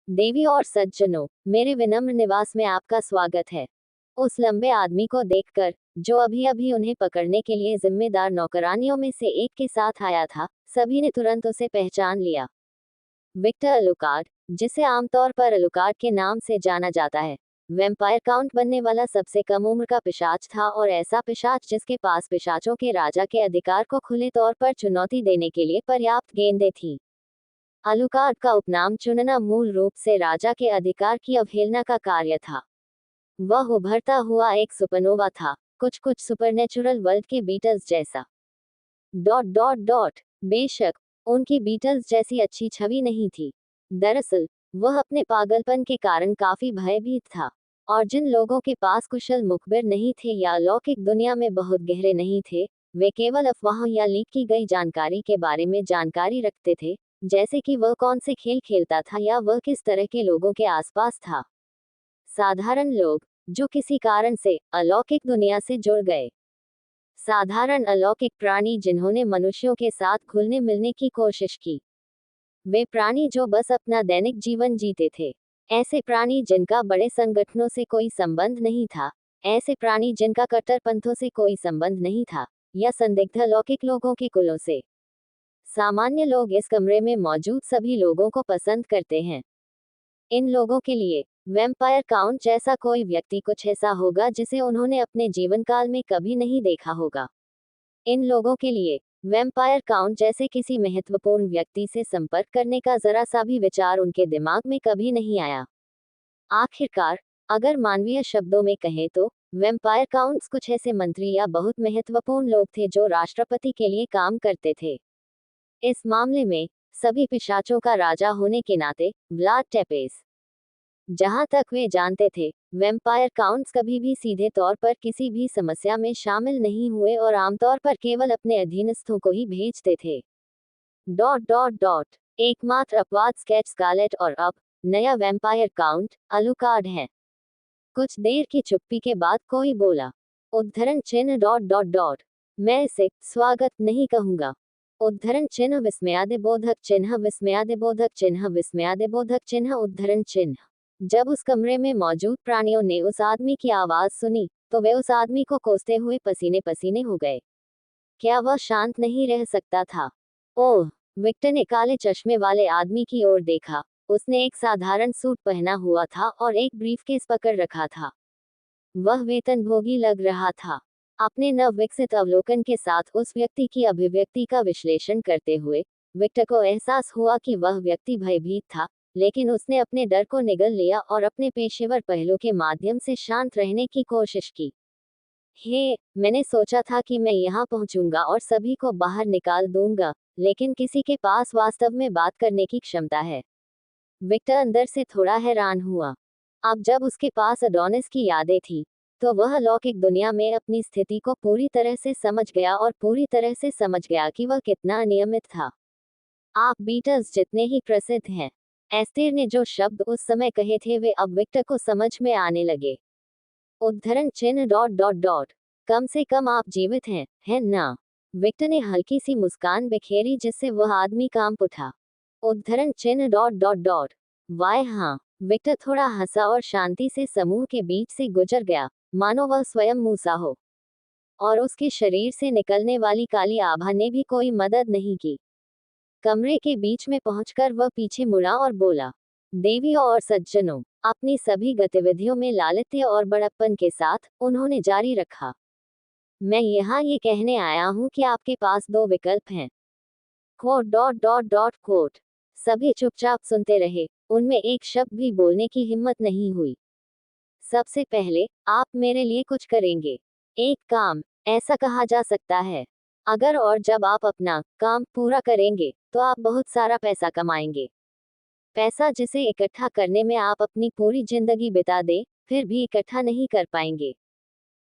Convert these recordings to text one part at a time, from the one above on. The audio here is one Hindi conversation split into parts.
देवी और सज्जनों, मेरे विनम्र निवास में आपका स्वागत है। उस लंबे आदमी को देखकर, जो अभी अभी उन्हें पकड़ने के लिए जिम्मेदार नौकरानियों में से एक के साथ आया था, सभी ने तुरंत उसे पहचान लिया। विक्टर अलुकार्ड, जिसे आमतौर पर अलुकार्ड के नाम से जाना जाता है, वैम्पायर काउंट बनने वाला सबसे कम उम्र का पिशाच था, और ऐसा पिशाच जिसके पास पिशाचों के राजा के अधिकार को खुले तौर पर चुनौती देने के लिए पर्याप्त गेंदें थीं। अलुकार्ड का उपनाम चुनना मूल रूप से राजा के अधिकार की अवहेलना का कार्य था। वह उभरता हुआ एक सुपरनोवा था, कुछ कुछ सुपरनेचुरल वर्ल्ड के बीटल्स जैसा। डॉट डॉट डॉट बेशक, उनकी बीटल्स जैसी अच्छी छवि नहीं थी। दरअसल, वह अपने पागलपन के कारण काफी भयभीत था, और जिन लोगों के पास कुशल मुखबिर नहीं थे या अलौकिक दुनिया में बहुत गहरे नहीं थे, वे केवल अफवाहों या लीक की गई जानकारी के बारे में जानकारी रखते थे, जैसे कि वह कौन से खेल खेलता था या वह किस तरह के लोगों के आसपास था। साधारण लोग, जो किसी कारण से अलौकिक दुनिया से जुड़ गए। साधारण अलौकिक प्राणी जिन्होंने मनुष्यों के साथ घुलने मिलने की कोशिश की। वे प्राणी जो बस अपना दैनिक जीवन जीते थे। ऐसे प्राणी जिनका बड़े संगठनों से कोई संबंध नहीं था। ऐसे प्राणी जिनका कट्टरपंथों से कोई संबंध नहीं था, या संदिग्ध अलौकिक लोगों के कुलों से। सामान्य लोग इस कमरे में मौजूद सभी लोगों को पसंद करते हैं। इन लोगों के लिए वैम्पायर काउंट जैसा कोई व्यक्ति कुछ ऐसा होगा जिसे उन्होंने अपने जीवन काल में कभी नहीं देखा होगा। इन लोगों के लिए वैम्पायर काउंट जैसे किसी महत्वपूर्ण व्यक्ति से संपर्क करने का जरा सा भी विचार उनके दिमाग में कभी नहीं आया। आखिरकार, अगर मानवीय शब्दों में कहें तो वैम्पायर काउंट्स कुछ ऐसे मंत्री या बहुत महत्वपूर्ण लोग थे जो राष्ट्रपति के लिए काम करते थे। इस मामले में, सभी पिशाचों का राजा होने के नाते, व्लाद टेपेस। जहां तक वे जानते थे, वैम्पायर काउंट्स कभी भी सीधे तौर पर किसी भी समस्या में शामिल नहीं हुए और आमतौर पर केवल अपने अधीनस्थों को ही भेजते थे। डॉट डॉट डॉट एकमात्र अपवाद स्केच स्कारलेट और अब नया वैम्पायर काउंट अलुकार्ड है। कुछ देर की चुप्पी के बाद कोई बोला, उद्धरण चिन्ह डॉट डॉट डॉट मैं इसे स्वागत नहीं कहूंगा। उद्धरण चिन्ह विस्मयादिबोधक चिन्ह विस्मयादिबोधक चिन्ह विस्मयादिबोधक चिन्ह उद्धरण चिन्ह। जब उस कमरे में मौजूद प्राणियों ने उस आदमी की आवाज सुनी, तो वे उस आदमी को कोसते हुए पसीने पसीने हो गए। क्या वह शांत नहीं रह सकता था? ओह! विक्टर ने काले चश्मे वाले आदमी की ओर देखा। उसने एक साधारण सूट पहना हुआ था और एक ब्रीफकेस पकड़ रखा था। वह वेतनभोगी लग रहा था। अपने नव विकसित अवलोकन के साथ उस व्यक्ति की अभिव्यक्ति का विश्लेषण करते हुए, विक्टर को एहसास हुआ कि वह व्यक्ति भयभीत था, लेकिन उसने अपने डर को निगल लिया और अपने पेशेवर पहलू के माध्यम से शांत रहने की कोशिश की। हे, मैंने सोचा था कि मैं यहाँ पहुंचूंगा और सभी को बाहर निकाल दूंगा, लेकिन किसी के पास वास्तव में बात करने की क्षमता है। विक्टर अंदर से थोड़ा हैरान हुआ। अब जब उसके पास अडोनिस की यादें थी, तो वह अलौकिक दुनिया में अपनी स्थिति को पूरी तरह से समझ गया और पूरी तरह से समझ गया कि वह कितना अनियमित था। आप बीटल्स जितने ही प्रसिद्ध हैं। एस्तेर ने जो शब्द उस समय कहे थे वे अब विक्टर को समझ में आने लगे। उद्धरण चिन्ह डॉट डॉट डॉट कम से कम आप जीवित हैं, है ना? विक्टर ने हल्की सी मुस्कान बिखेरी जिससे वह आदमी कांप उठा। उद्धरण चिन्ह डॉट डॉट डॉट वाय हाँ। विक्टर थोड़ा हंसा और शांति से समूह के बीच से गुजर गया, मानो वह स्वयं मूसा हो। और उसके शरीर से निकलने वाली काली आभा ने भी कोई मदद नहीं की। कमरे के बीच में पहुंचकर वह पीछे मुड़ा और बोला, देवियों और सज्जनों, अपनी सभी गतिविधियों में लालित्य और बड़प्पन के साथ उन्होंने जारी रखा, मैं यहाँ ये कहने आया हूँ कि आपके पास दो विकल्प हैं। Quote dot dot dot quote. सभी चुपचाप सुनते रहे, उनमें एक शब्द भी बोलने की हिम्मत नहीं हुई। सबसे पहले, आप मेरे लिए कुछ करेंगे। एक काम, ऐसा कहा जा सकता है। अगर और जब आप अपना काम पूरा करेंगे, तो आप बहुत सारा पैसा कमाएंगे। पैसा जिसे इकट्ठा करने में आप अपनी पूरी जिंदगी बिता दें, फिर भी इकट्ठा नहीं कर पाएंगे।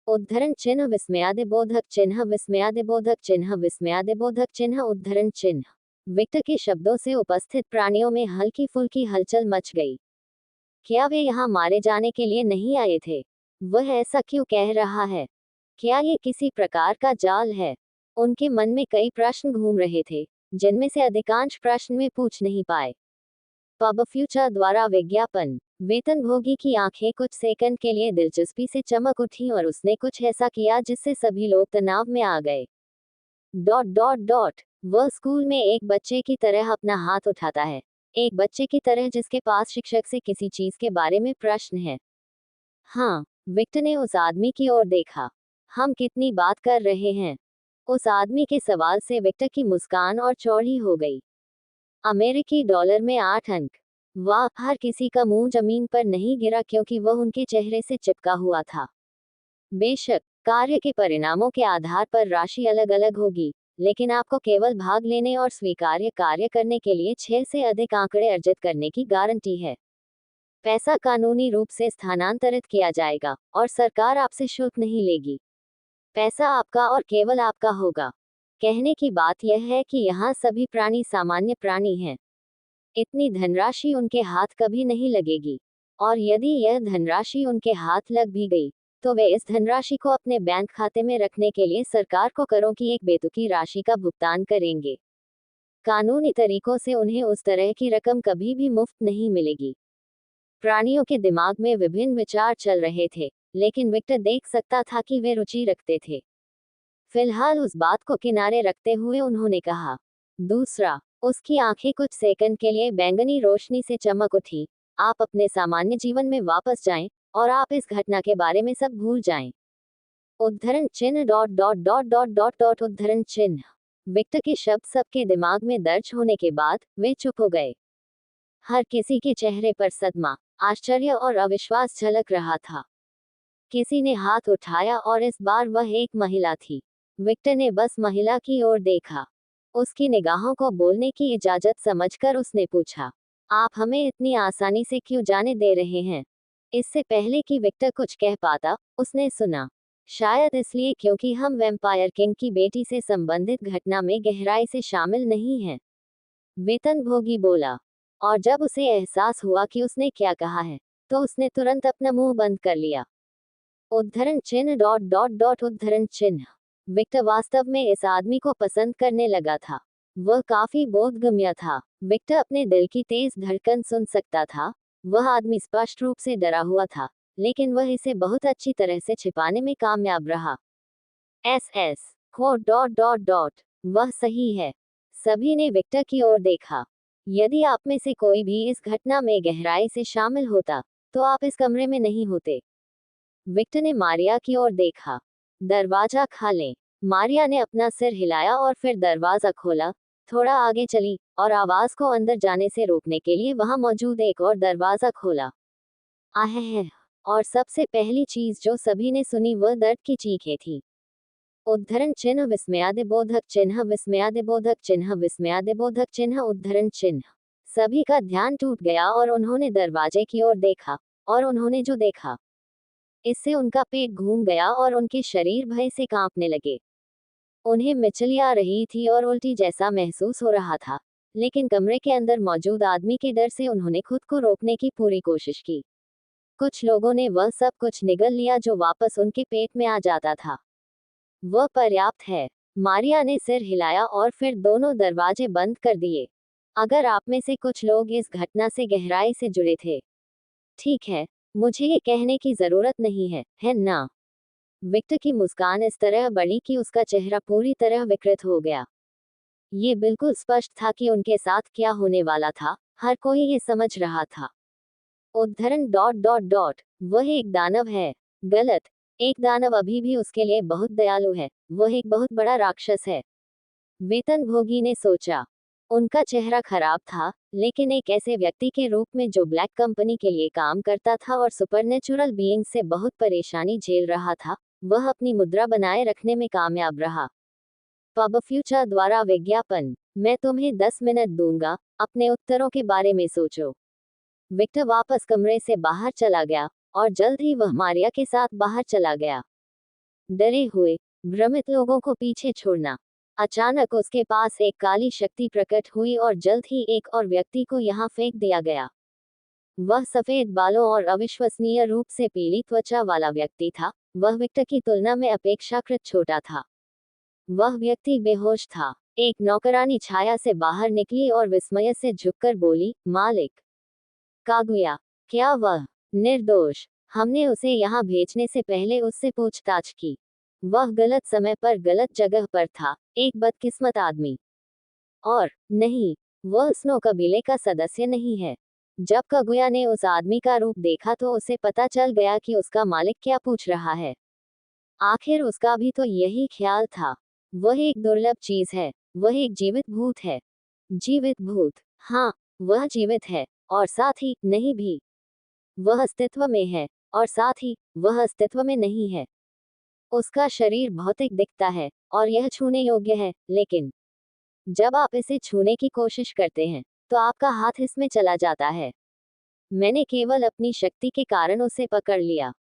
उद्धरण चिन्ह विस्मयादिबोधक चिन्ह विस्मयादिबोधक चिन्ह विस्मयादिबोधक चिन्ह उद्धरण चिन्ह। विक्टर के शब्दों से उपस्थित प्राणियों में हल्की फुल्की हलचल मच गई। क्या वे यहाँ मारे जाने के लिए नहीं आए थे? वह ऐसा क्यों कह रहा है? क्या ये किसी प्रकार का जाल है? उनके मन में कई प्रश्न घूम रहे थे, जिनमें से अधिकांश प्रश्न वे पूछ नहीं पाए। पब फ्यूचर द्वारा विज्ञापन। वेतनभोगी की आंखें कुछ सेकंड के लिए दिलचस्पी से चमक उठी और उसने कुछ ऐसा किया जिससे सभी लोग तनाव में आ गए। डॉट डॉट डॉट वह स्कूल में एक बच्चे की तरह अपना हाथ उठाता है, एक बच्चे की तरह जिसके पास शिक्षक से किसी चीज के बारे में प्रश्न है। हाँ, विक्टर ने उस आदमी की ओर देखा। हम कितनी बात कर रहे हैं? उस आदमी के सवाल से विक्टर की मुस्कान और चौड़ी हो गई। अमेरिकी डॉलर में 8 अंक। वाह, हर किसी का मुंह जमीन पर नहीं गिरा क्योंकि वह उनके चेहरे से चिपका हुआ था। बेशक, कार्य के परिणामों के आधार पर राशि अलग अलग होगी, लेकिन आपको केवल भाग लेने और स्वीकार्य कार्य करने के लिए 6 से अधिक आंकड़े अर्जित करने की गारंटी है। पैसा कानूनी रूप से स्थानांतरित किया जाएगा और सरकार आपसे शुल्क नहीं लेगी। पैसा आपका और केवल आपका होगा। कहने की बात यह है कि यहाँ सभी प्राणी सामान्य प्राणी हैं। इतनी धनराशि उनके हाथ कभी नहीं लगेगी, और यदि यह धनराशि उनके हाथ लग भी गई, तो वे इस धनराशि को अपने बैंक खाते में रखने के लिए सरकार को करों की एक बेतुकी राशि का भुगतान करेंगे। कानूनी तरीकों से उन्हें उस तरह की रकम कभी भी मुफ्त नहीं मिलेगी। प्राणियों के दिमाग में विभिन्न विचार चल रहे थे, लेकिन विक्टर देख सकता था कि वे रुचि रखते थे। फिलहाल उस बात को किनारे रखते हुए उन्होंने कहा। दूसरा, उसकी आंखें कुछ सेकंड के लिए बैंगनी रोशनी से चमक उठी। आप अपने सामान्य जीवन में वापस जाएं, और आप इस घटना के बारे में सब भूल जाएं। उद्धरण चिन्ह dot dot dot dot dot dot उद्धरण चिन्ह। विक्टर के शब्द सबके दिमाग में दर्ज होने के बाद वे चुप हो गए। हर किसी के चेहरे पर सदमा, आश्चर्य और अविश्वास झलक रहा था। किसी ने हाथ उठाया और इस बार वह एक महिला थी। विक्टर ने बस महिला की ओर देखा। उसकी निगाहों को बोलने की इजाजत समझकर उसने पूछा, आप हमें इतनी आसानी से क्यों जाने दे रहे हैं? इससे पहले कि विक्टर कुछ कह पाता, उसने सुना, शायद इसलिए क्योंकि हम वैम्पायर किंग की बेटी से संबंधित घटना में गहराई से शामिल नहीं हैं। वेतनभोगी बोला, और जब उसे एहसास हुआ कि उसने क्या कहा है, तो उसने तुरंत अपना मुंह बंद कर लिया। उद्धरण चिन्ह डॉट डॉट डॉट उद्धरण चिन्ह। विक्टर वास्तव में इस आदमी को पसंद करने लगा था। वह काफी बोधगम्य था। विक्टर अपने दिल की तेज धड़कन सुन सकता था। वह आदमी स्पष्ट रूप से डरा हुआ था, लेकिन वह इसे बहुत अच्छी तरह से छिपाने में कामयाब रहा। एस हो डॉट डॉट डॉट वह सही है। सभी ने विक्टर की ओर देखा। यदि आप में से कोई भी इस घटना में गहराई से शामिल होता, तो आप इस कमरे में नहीं होते। विक्टर ने मारिया की ओर देखा। दरवाजा खोलें। मारिया ने अपना सिर हिलाया और फिर दरवाजा खोला, थोड़ा आगे चली और आवाज को अंदर जाने से रोकने के लिए वहां मौजूद एक और दरवाजा खोला। आहे, और सबसे पहली चीज जो सभी ने सुनी वह दर्द की चीखें थी। उद्धरण चिन्ह विस्मयादिबोधक चिन्ह विस्मयादिबोधक चिन्ह विस्मयादिबोधक चिन्ह उद्धरण चिन्ह। सभी का ध्यान टूट गया और उन्होंने दरवाजे की ओर देखा, और उन्होंने जो देखा, इससे उनका पेट घूम गया और उनके शरीर भय से कांपने लगे। उन्हें मिचली आ रही थी और उल्टी जैसा महसूस हो रहा था, लेकिन कमरे के अंदर मौजूद आदमी के डर से उन्होंने खुद को रोकने की पूरी कोशिश की। कुछ लोगों ने वह सब कुछ निगल लिया जो वापस उनके पेट में आ जाता था। वह पर्याप्त है। मारिया ने सिर हिलाया और फिर दोनों दरवाजे बंद कर दिए। अगर आप में से कुछ लोग इस घटना से गहराई से जुड़े थे, ठीक है, मुझे ये कहने की जरूरत नहीं है ना? विक्टर की मुस्कान इस तरह बढ़ी कि उसका चेहरा पूरी तरह विकृत हो गया। ये बिल्कुल स्पष्ट था कि उनके साथ क्या होने वाला था। हर कोई ये समझ रहा था। उद्धरण डॉट डॉट डॉट वह एक दानव है। गलत। एक दानव अभी भी उसके लिए बहुत दयालु है। वह एक बहुत बड़ा राक्षस है। वेतनभोगी ने सोचा। उनका चेहरा खराब था, लेकिन एक ऐसे व्यक्ति के रूप में जो ब्लैक कंपनी के लिए काम करता था और सुपरनेचुरल बीइंग से बहुत परेशानी झेल रहा था, वह अपनी मुद्रा बनाए रखने में कामयाब रहा। पब फ्यूचर द्वारा विज्ञापन। मैं तुम्हें 10 मिनट दूंगा, अपने उत्तरों के बारे में सोचो। विक्टर वापस कमरे से बाहर चला गया, और जल्द ही वह मारिया के साथ बाहर चला गया। डरे हुए, भ्रमित लोगों को पीछे छोड़ना। अचानक उसके पास एक काली शक्ति प्रकट हुई और जल्द ही एक और व्यक्ति को यहाँ फेंक दिया गया। वह सफेद बालों और अविश्वसनीय रूप से पीली त्वचा वाला व्यक्ति था। वह विक्टर की तुलना में अपेक्षाकृत छोटा था। वह व्यक्ति बेहोश था। एक नौकरानी छाया से बाहर निकली और विस्मय से झुककर बोली, मालिक। कागुया, क्या वह निर्दोष? हमने उसे यहाँ भेजने से पहले उससे पूछताछ की। वह गलत समय पर गलत जगह पर था, एक बदकिस्मत आदमी। और नहीं, वह स्नो कबीले का सदस्य नहीं है। जब कागुया ने उस आदमी का रूप देखा तो उसे पता चल गया कि उसका मालिक क्या पूछ रहा है। आखिर उसका भी तो यही ख्याल था। वह एक दुर्लभ चीज है, वह एक जीवित भूत है। जीवित भूत, हाँ, वह जीवित है, और साथ ही नहीं भी। वह अस्तित्व में है, और साथ ही वह अस्तित्व में नहीं है। उसका शरीर भौतिक दिखता है, और यह छूने योग्य है, लेकिन जब आप इसे छूने की कोशिश करते हैं, तो आपका हाथ इसमें चला जाता है। मैंने केवल अपनी शक्ति के कारण उसे पकड़ लिया।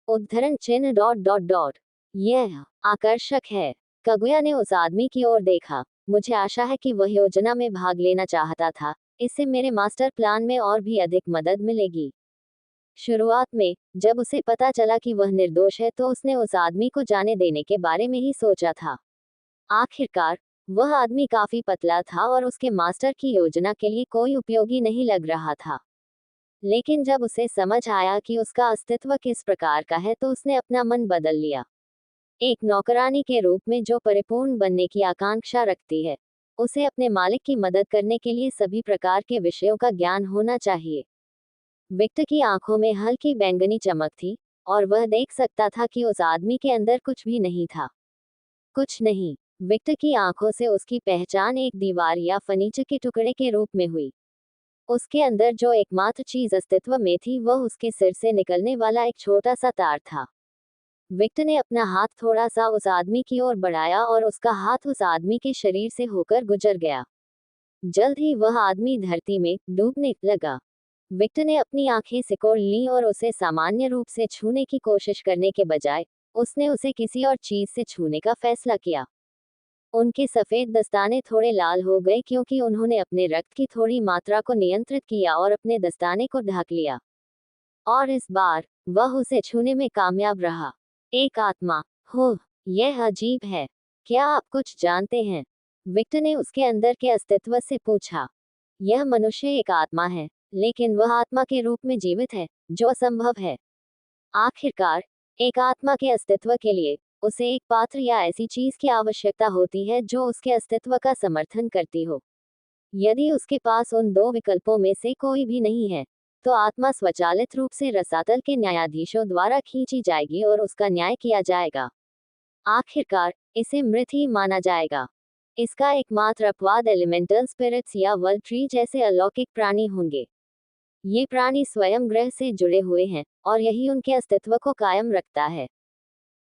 उद्धरण चिन्ह डॉट डॉट डॉट। यह आकर्षक है। कागुया ने उस आदमी की ओर देखा। मुझे आशा है कि वह योजना में भाग लेना चाहता था। इससे मेरे मास्टर प्लान में और भी अधिक मदद मिलेगी। शुरुआत में, जब उसे पता चला कि वह निर्दोष है, तो उसने उस आदमी को जाने देने के बारे में ही सोचा था। आखिरकार, वह आदमी काफी पतला था और उसके मास्टर की योजना के लिए कोई उपयोगी नहीं लग रहा था। लेकिन जब उसे समझ आया कि उसका अस्तित्व किस प्रकार का है, तो उसने अपना मन बदल लिया। एक नौकरानी के रूप में जो परिपूर्ण बनने की आकांक्षा रखती है, उसे अपने मालिक की मदद करने के लिए सभी प्रकार के विषयों का ज्ञान होना चाहिए। विक्टर की आंखों में हल्की बैंगनी चमक थी, और वह देख सकता था कि उस आदमी के अंदर कुछ भी नहीं था। कुछ नहीं। विक्टर की आंखों से उसकी पहचान एक दीवार या फर्नीचर के टुकड़े के रूप में हुई। उसके अंदर जो एकमात्र चीज अस्तित्व में थी, वह उसके सिर से निकलने वाला एक छोटा सा तार था। विक्टर ने अपना हाथ थोड़ा सा उस आदमी की ओर बढ़ाया और उसका हाथ उस आदमी के शरीर से होकर गुजर गया। जल्द ही वह आदमी धरती में डूबने लगा। विक्टर ने अपनी आंखें सिकोड़ लीं और उसे सामान्य रूप से छूने की कोशिश करने के बजाय उसने उसे किसी और चीज से छूने का फैसला किया। उनके सफेद दस्ताने थोड़े लाल हो गए क्योंकि उन्होंने अपने रक्त की थोड़ी मात्रा को नियंत्रित किया और अपने दस्ताने को ढक लिया। और इस बार वह उसे छूने में कामयाब रहा। एक आत्मा। हो, यह अजीब है। क्या आप कुछ जानते हैं? विक्टर ने उसके अंदर के अस्तित्व से पूछा। यह मनुष्य एक आत्मा है, लेकिन वह आत्मा के रूप में जीवित है, जो असंभव है। आखिरकार, एक आत्मा के अस्तित्व के लिए उसे एक पात्र या ऐसी चीज की आवश्यकता होती है जो उसके अस्तित्व का समर्थन करती हो। यदि उसके पास उन दो विकल्पों में से कोई भी नहीं है, तो आत्मा स्वचालित रूप से रसातल के न्यायाधीशों द्वारा खींची जाएगी और उसका न्याय किया जाएगा। आखिरकार, इसे मृत ही माना जाएगा। इसका एकमात्र अपवाद एलिमेंटल स्पिरिट्स या वर्ल्ड ट्री जैसे अलौकिक प्राणी होंगे। ये प्राणी स्वयं ग्रह से जुड़े हुए हैं, और यही उनके अस्तित्व को कायम रखता है।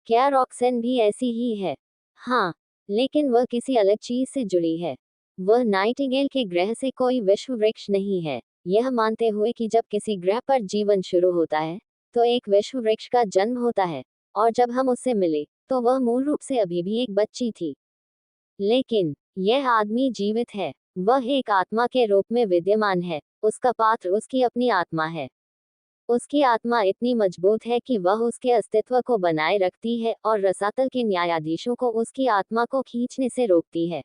क्या रॉक्सेन भी ऐसी ही है? हाँ, लेकिन वह किसी अलग चीज से जुड़ी है। वह नाइटिंगेल के ग्रह से कोई विश्व वृक्ष नहीं है, यह मानते हुए कि जब किसी ग्रह पर जीवन शुरू होता है, तो एक विश्व वृक्ष का जन्म होता है, और जब हम उससे मिले, तो वह मूल रूप से अभी भी एक बच्ची थी। लेकिन यह आदमी जीवित है। वह एक आत्मा के रूप में विद्यमान है। उसका पात्र उसकी अपनी आत्मा है। उसकी आत्मा इतनी मजबूत है कि वह उसके अस्तित्व को बनाए रखती है और रसातल के न्यायाधीशों को उसकी आत्मा को खींचने से रोकती है।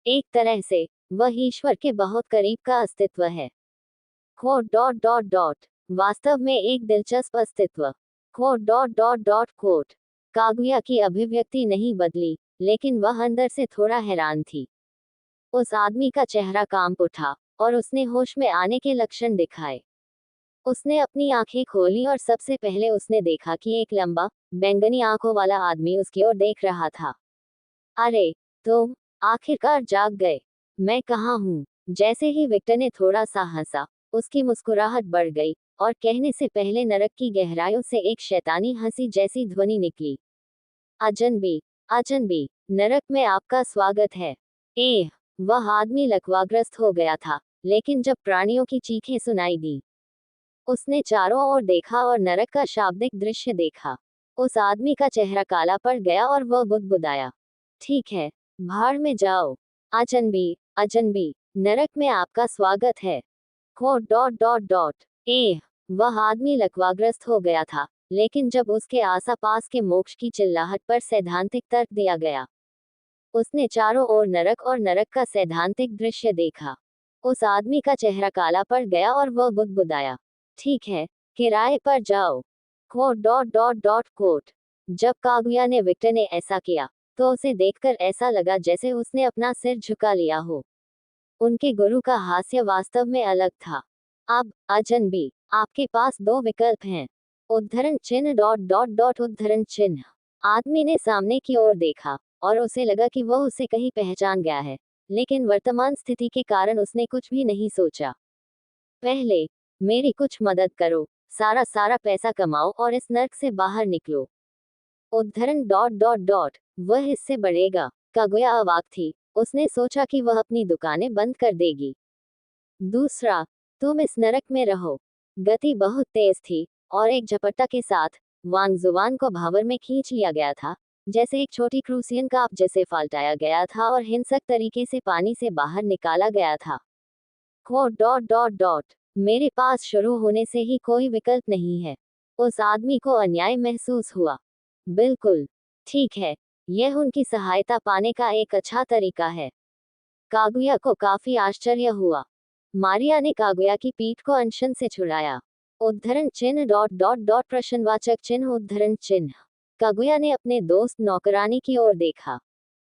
एक तरह से वह ईश्वर के बहुत करीब का अस्तित्व है। Quote dot dot dot. वास्तव में एक दिलचस्प अस्तित्व। Quote dot dot dot quote. Kaguya की अभिव्यक्ति नहीं बदली, लेकिन वह अंदर से थोड़ा हैरान थी। उस आदमी का चेहरा कांप उठा, और उसने होश में आने के लक्षण दिखाए। उसने अपनी आंखें खोली और सबसे पहले उसने देखा कि एक लंबा, बैंगनी आंखों वाला आदमी उसकी ओर देख रहा था। अरे, तुम आखिरकार जाग गए। मैं कहाँ हूँ? जैसे ही विक्टर ने थोड़ा सा हंसा, उसकी मुस्कुराहट बढ़ गई, और कहने से पहले नरक की गहराइयों से एक शैतानी हंसी जैसी ध्वनि निकली। अजनबी, अजनबी, नरक में आपका स्वागत है। एह, वह आदमी लकवाग्रस्त हो गया था, लेकिन जब प्राणियों की चीखें सुनाई दी, उसने चारों ओर देखा और नरक का शाब्दिक दृश्य देखा। उस आदमी का चेहरा काला पड़ गया और वह बुदबुदाया। ठीक है, भाड़ में जाओ। अजनबी, अजनबी, नरक में आपका स्वागत है। Quote dot dot dot. एह, वह आदमी लकवाग्रस्त हो गया था, लेकिन जब उसके आसपास के मोक्ष की चिल्लाहट पर सैद्धांतिक तर्क दिया गया, उसने चारों ओर नरक और नरक का सैद्धांतिक दृश्य देखा। उस आदमी का चेहरा काला पड़ गया और वह बुदबुदाया, ठीक है, किराए पर जाओ। Quote dot dot dot quote. जब कागुया ने विक्टर ने ऐसा किया तो उसे देखकर ऐसा लगा जैसे उसने अपना सिर झुका लिया हो। उनके गुरु का हास्य वास्तव में अलग था। अब अजनबी, आपके पास दो विकल्प हैं। उद्धरण चिन्ह डॉट डॉट डॉट उद्धरण चिन्ह। आदमी ने सामने की ओर देखा और उसे लगा कि वह उसे कहीं पहचान गया है, लेकिन वर्तमान स्थिति के कारण उसने कुछ भी नहीं सोचा। पहले मेरी कुछ मदद करो, सारा सारा पैसा कमाओ और इस नर्क से बाहर निकलो। उद्धरण डॉट डॉट डॉट। वह इससे बढ़ेगा। कागुया अवाक थी। उसने सोचा कि वह अपनी दुकानें बंद कर देगी। दूसरा, तुम इस नरक में रहो। गति बहुत तेज थी और एक झपट्टा के साथ वांग जुवान को भावर में खींच लिया गया था, जैसे एक छोटी क्रूसियन काप जैसे फाल्टाया गया था और हिंसक तरीके से पानी से बाहर निकाला गया था। Quote dot dot dot. मेरे पास शुरू होने से ही कोई विकल्प नहीं है। उस आदमी को अन्याय महसूस हुआ। बिल्कुल ठीक है, यह उनकी सहायता पाने का एक अच्छा तरीका है। कागुया को काफी आश्चर्य हुआ। मारिया ने कागुया की पीठ को अनशन से छुड़ाया। उद्धरण चिन्ह डॉट डॉट डॉट प्रश्नवाचक चिन्ह उद्धरण चिन्ह। कागुया ने अपने दोस्त नौकरानी की ओर देखा।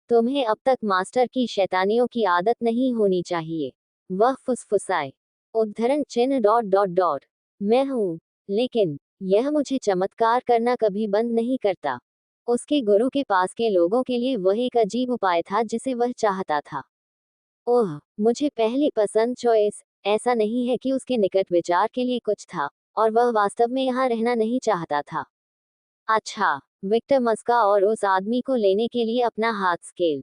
तुम्हें अब तक मास्टर की शैतानियों की आदत नहीं होनी चाहिए, वह फुसफुसाए। उद्धरण चिन्ह डॉट डॉट डॉट। मैं हूँ, लेकिन यह मुझे चमत्कार करना कभी बंद नहीं करता। उसके गुरु के पास के लोगों के लिए वह एक अजीब उपाय था जिसे वह चाहता था। ओह, मुझे पहली पसंद चॉइस। ऐसा नहीं है कि उसके निकट विचार के लिए कुछ था और वह वास्तव में यहाँ रहना नहीं चाहता था। अच्छा, विक्टर मस्का और उस आदमी को लेने के लिए अपना हाथ स्केल।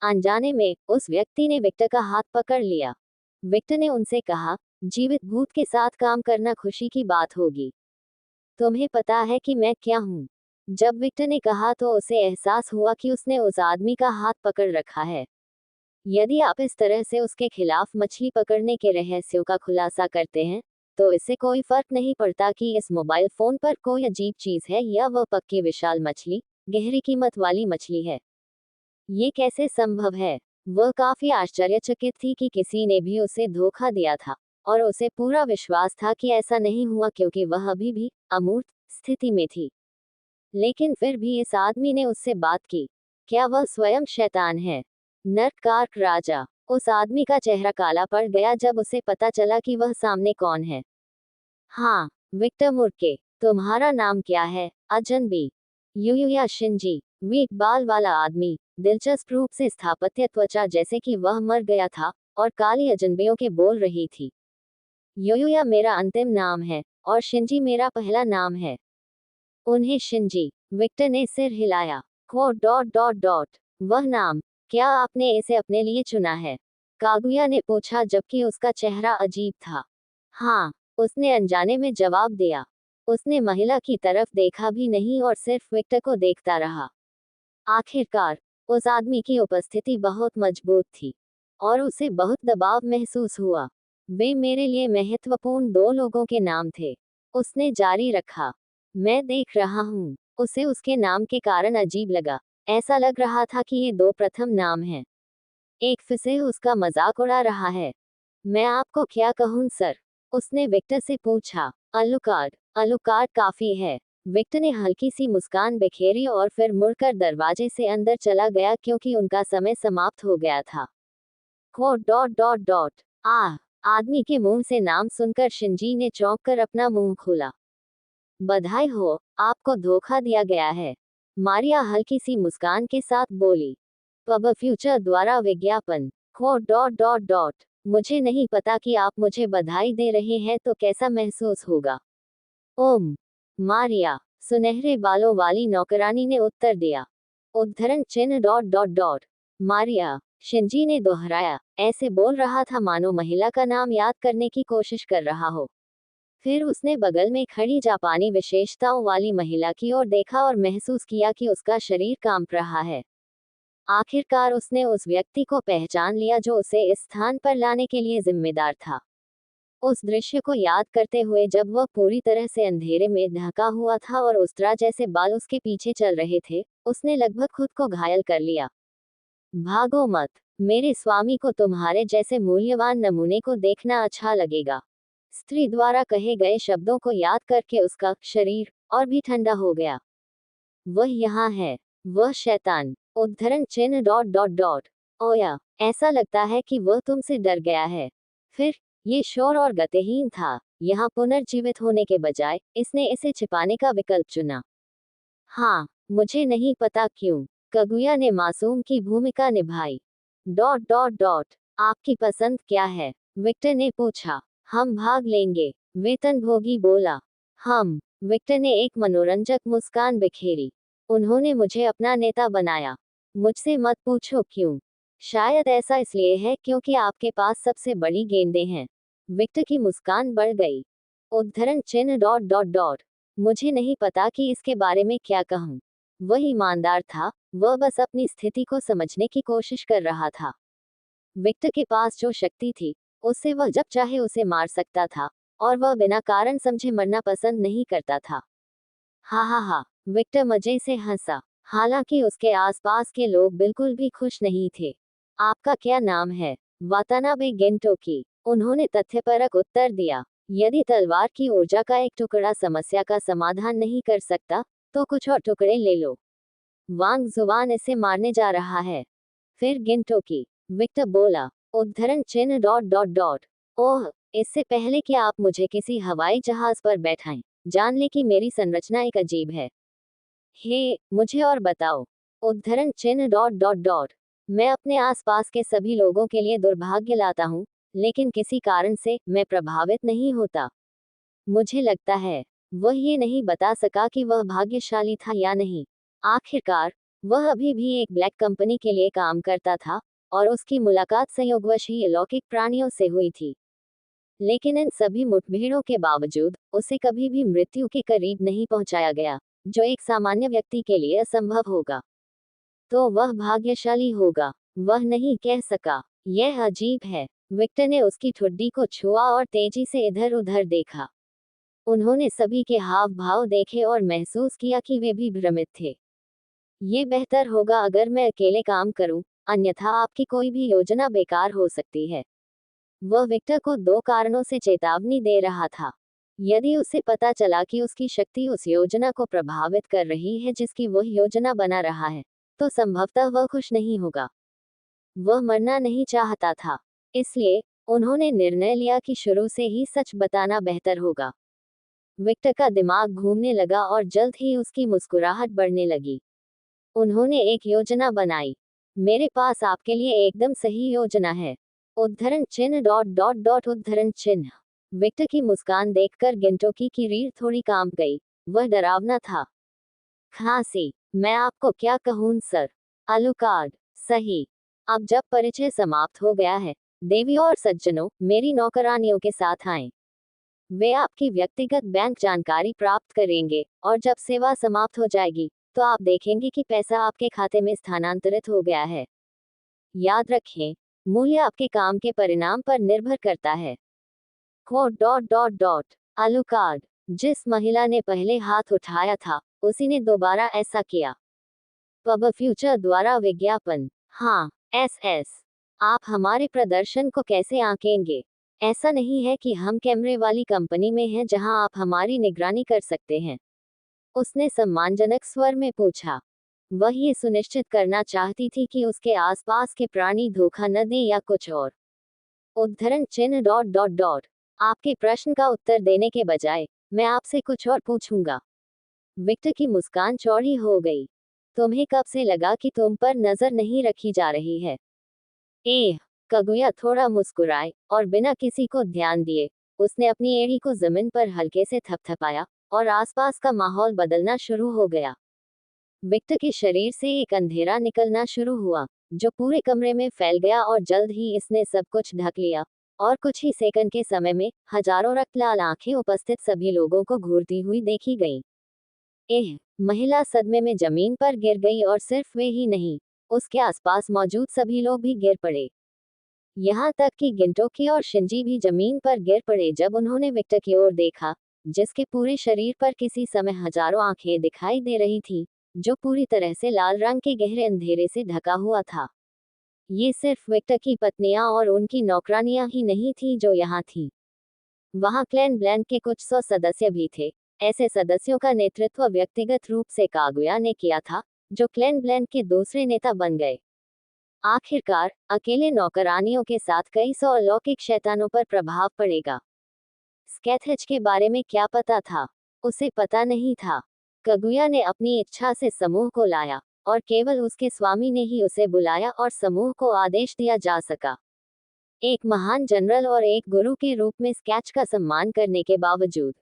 अनजाने में उस व्यक्ति ने विक्टर का हाथ पकड़ लिया। विक्टर ने उनसे कहा, जीवित भूत के साथ काम करना खुशी की बात होगी। तुम्हें पता है कि मैं क्या हूँ? जब विक्टर ने कहा तो उसे एहसास हुआ कि उसने उस आदमी का हाथ पकड़ रखा है। यदि आप इस तरह से उसके खिलाफ मछली पकड़ने के रहस्यों का खुलासा करते हैं, तो इससे कोई फर्क नहीं पड़ता कि इस मोबाइल फोन पर कोई अजीब चीज है या वह पक्की विशाल मछली, गहरी कीमत वाली मछली है। ये कैसे संभव है? वह काफी आश्चर्यचकित थी कि किसी ने भी उसे धोखा दिया था, और उसे पूरा विश्वास था कि ऐसा नहीं हुआ क्योंकि वह अभी भी अमूर्त स्थिति में थी। लेकिन फिर भी इस आदमी ने उससे बात की। क्या वह स्वयं शैतान है? नरकार्क राजा। उस आदमी का चेहरा काला पड़ गया जब उसे पता चला कि वह सामने कौन है। हाँ, विक्टर मुर्के। तुम्हारा नाम क्या है? अजनबी। यूयूया शिंजी। वीक बाल वाला आदमी, दिलचस्प रूप से स्थापत्य त्वचा जैसे कि वह मर गया था, और काली अजनबियों के बोल रही थी। यूयूया मेरा अंतिम नाम है, और शिंजी मेरा पहला नाम है। उन्हें शिंजी। विक्टर ने सिर हिलाया। Quote dot dot dot. वह नाम, क्या आपने इसे अपने लिए चुना है? कागुया ने पूछा जबकि उसका चेहरा अजीब था। हाँ, उसने अनजाने में जवाब दिया। उसने महिला की तरफ देखा भी नहीं और सिर्फ विक्टर को देखता रहा। आखिरकार, उस आदमी की उपस्थिति बहुत मजबूत थी, और उसे बहुत दबाव महसूस हुआ। वे मेरे लिए महत्वपूर्ण दो लोगों के नाम थे। उसने जारी रखा। मैं देख रहा हूँ। उसे उसके नाम के कारण अजीब लगा। ऐसा लग रहा था कि ये दो प्रथम नाम हैं। एक फिसे उसका मजाक उड़ा रहा है। मैं आपको क्या कहूँ सर? उसने विक्टर से पूछा। अलुकार्ड। अलुकार्ड काफी है। विक्टर ने हल्की सी मुस्कान बिखेरी और फिर मुड़कर दरवाजे से अंदर चला गया क्योंकि उनका समय समाप्त हो गया था। Quote dot dot dot. आदमी के मुंह से नाम सुनकर शिंजी ने चौंक कर अपना मुंह खोला। बधाई हो, आपको धोखा दिया गया है। मारिया हल्की सी मुस्कान के साथ बोली। पब फ्यूचर द्वारा विज्ञापन। Quote dot dot dot. मुझे नहीं पता कि आप मुझे बधाई दे रहे हैं तो कैसा महसूस होगा। ओम। मारिया, सुनहरे बालों वाली नौकरानी ने उत्तर दिया। उद्धरण चिन्ह dot dot dot. Maria. Shinji ने दोहराया, ऐसे बोल रहा था मानो महिला का नाम याद करने की कोशिश कर रहा हो। फिर उसने बगल में खड़ी जापानी विशेषताओं वाली महिला की ओर देखा और महसूस किया कि उसका शरीर कांप रहा है। आखिरकार उसने उस व्यक्ति को पहचान लिया जो उसे इस स्थान पर लाने के लिए जिम्मेदार था। उस दृश्य को याद करते हुए जब वह पूरी तरह से अंधेरे में ढका हुआ था और उस्तरा जैसे बाल उसके पीछे चल रहे थे, उसने लगभग खुद को घायल कर लिया। भागो मत। मेरे स्वामी को तुम्हारे जैसे मूल्यवान नमूने को देखना अच्छा लगेगा। स्त्री द्वारा कहे गए शब्दों को याद करके उसका शरीर और भी ठंडा हो गया। वह यहाँ है। वह शैतान। उद्धरण चिन्ह डॉट डॉट डॉट। ओया, ऐसा लगता है कि वह तुमसे डर गया है। फिर ये शोर और गतिहीन था। यहाँ पुनर्जीवित होने के बजाय इसने इसे छिपाने का विकल्प चुना। हाँ, मुझे नहीं पता क्यों। कगुया ने मासूम की भूमिका निभाई। Dot dot dot. आपकी पसंद क्या है? विक्टर ने पूछा। हम भाग लेंगे, वेतनभोगी बोला। हम। विक्टर ने एक मनोरंजक मुस्कान बिखेरी। उन्होंने मुझे अपना नेता बनाया। मुझसे मत पूछो क्यों। शायद ऐसा इसलिए है क्योंकि आपके पास सबसे बड़ी गेंदें हैं। विक्टर की मुस्कान बढ़ गई। उद्धरण चिन्ह डॉट डॉट डॉट। मुझे नहीं पता कि इसके बारे में क्या कहूँ। वह ईमानदार था, वह बस अपनी स्थिति को समझने की कोशिश कर रहा था। विक्टर के पास जो शक्ति थी, उससे वह जब चाहे उसे मार सकता था, और वह बिना कारण समझे मरना पसंद नहीं करता था। हा हा हा। विक्टर मजे से हंसा। हालांकि उसके आसपास के लोग बिल्कुल भी खुश नहीं थे। आपका क्या नाम है? वातानाबे गेंटोकी। उन्होंने तथ्यपरक उत्तर दिया। यदि तलवार की ऊर्जा का एक टुकड़ा समस्या का समाधान नहीं कर सकता, तो कुछ और टुकड़े ले लो। वांग जुबान इसे मारने जा रहा है। फिर गिनटोकी। विक्टर बोला। उद्धरण चिन्ह डॉट डॉट डॉट। ओह, इससे पहले कि आप मुझे किसी हवाई जहाज पर बैठाएं, जान ले कि मेरी संरचना एक अजीब है। हे, मुझे और बताओ। उद्धरण चिन्ह डॉट डॉट डॉट। मैं अपने आसपास के सभी लोगों के लिए दुर्भाग्य लाता हूँ, लेकिन किसी कारण से मैं प्रभावित नहीं होता। मुझे लगता है वह ये नहीं बता सका कि वह भाग्यशाली था या नहीं। आखिरकार वह अभी भी एक ब्लैक कंपनी के लिए काम करता था, और उसकी मुलाकात संयोगवश ही अलौकिक प्राणियों से हुई थी। लेकिन इन सभी मुठभेड़ों के बावजूद उसे कभी भी मृत्यु के करीब नहीं पहुंचाया गया, जो एक सामान्य व्यक्ति के लिए असंभव होगा। तो वह भाग्यशाली होगा। वह नहीं कह सका। यह अजीब है। विक्टर ने उसकी ठुड्डी को छुआ और तेजी से इधर उधर देखा। उन्होंने सभी के हाव भाव देखे और महसूस किया कि वे भी भ्रमित थे। ये बेहतर होगा अगर मैं अकेले काम करूं, अन्यथा आपकी कोई भी योजना बेकार हो सकती है। वह विक्टर को दो कारणों से चेतावनी दे रहा था। यदि उसे पता चला कि उसकी शक्ति उस योजना को प्रभावित कर रही है जिसकी वह योजना बना रहा है, तो संभवतः वह खुश नहीं होगा। वह मरना नहीं चाहता था। इसलिए उन्होंने निर्णय लिया कि शुरू से ही सच बताना बेहतर होगा। विक्टर का दिमाग घूमने लगा और जल्द ही उसकी मुस्कुराहट बढ़ने लगी। उन्होंने एक योजना बनाई। मेरे पास आपके लिए एकदम सही योजना है। उद्धरण चिन्ह डॉट डॉट डॉट। उद्धरण चिन्ह। विक्टर की मुस्कान देखकर गिंटोकी की रीढ़ थोड़ी कांप गई। वह डरावना था। खांसी। मैं आपको क्या कहूँ सर? अलुकार्ड। सही। अब जब परिचय समाप्त हो गया है, देवियों और सज्जनों, मेरी नौकरानियों के साथ आएं। वे आपकी व्यक्तिगत बैंक जानकारी प्राप्त करेंगे, और जब सेवा समाप्त हो जाएगी, तो आप देखेंगे कि पैसा आपके खाते में स्थानांतरित हो गया है। याद रखें, मूल्य आपके काम के परिणाम पर निर्भर करता है। Quote dot dot dot. Alucard. जिस महिला ने पहले हाथ उठाया था, उसी ने दोबारा ऐसा किया। पब फ्यूचर द्वारा विज्ञापन। हाँ, एस। आप हमारे प्रदर्शन को कैसे आंकेंगे? ऐसा नहीं है कि हम कैमरे वाली कंपनी में हैं जहां आप हमारी निगरानी कर सकते हैं। उसने सम्मानजनक स्वर में पूछा। वह ये सुनिश्चित करना चाहती थी कि उसके आसपास के प्राणी धोखा न दें या कुछ और। उद्धरण चिन्ह डॉट डॉट डॉट। आपके प्रश्न का उत्तर देने के बजाय मैं आपसे कुछ और पूछूंगा। विक्टर की मुस्कान चौड़ी हो गई। तुम्हें कब से लगा कि तुम पर नजर नहीं रखी जा रही है? एह। कगुया थोड़ा मुस्कुराए, और बिना किसी को ध्यान दिए उसने अपनी एड़ी को जमीन पर हल्के से थपथपाया, और आसपास का माहौल बदलना शुरू हो गया। विक्टर के शरीर से एक अंधेरा निकलना शुरू हुआ, जो पूरे कमरे में फैल गया, और जल्द ही इसने सब कुछ ढक लिया, और कुछ ही सेकंड के समय में हजारों रक्तलाल आंखें उपस्थित सभी लोगों को घूरती हुई देखी गईं। एह। महिला सदमे में जमीन पर गिर गई, और सिर्फ वे ही नहीं, उसके आसपास मौजूद सभी लोग भी गिर पड़े। यहाँ तक कि गिंटोकी और शिंजी भी जमीन पर गिर पड़े जब उन्होंने विक्टर की ओर देखा, जिसके पूरे शरीर पर किसी समय हजारों आंखें दिखाई दे रही थी, जो पूरी तरह से लाल रंग के गहरे अंधेरे से ढका हुआ था। ये सिर्फ विक्टर की पत्नियां और उनकी नौकरानियां ही नहीं थी जो यहाँ थी। वहाँ क्लैन ब्लैंक के कुछ 100 सदस्य भी थे। ऐसे सदस्यों का नेतृत्व व्यक्तिगत रूप से कागुया ने किया था, जो क्लैन ब्लैंक के दूसरे नेता बन गए। आखिरकार, अकेले नौकरानियों के साथ कई 100 अलौकिक शैतानों पर प्रभाव पड़ेगा। स्कैथेज के बारे में क्या पता था? उसे पता नहीं था। कागुया ने अपनी इच्छा से समूह को लाया, और केवल उसके स्वामी ने ही उसे बुलाया और समूह को आदेश दिया जा सका। एक महान जनरल और एक गुरु के रूप में स्केच का सम्मान करने के बावजूद,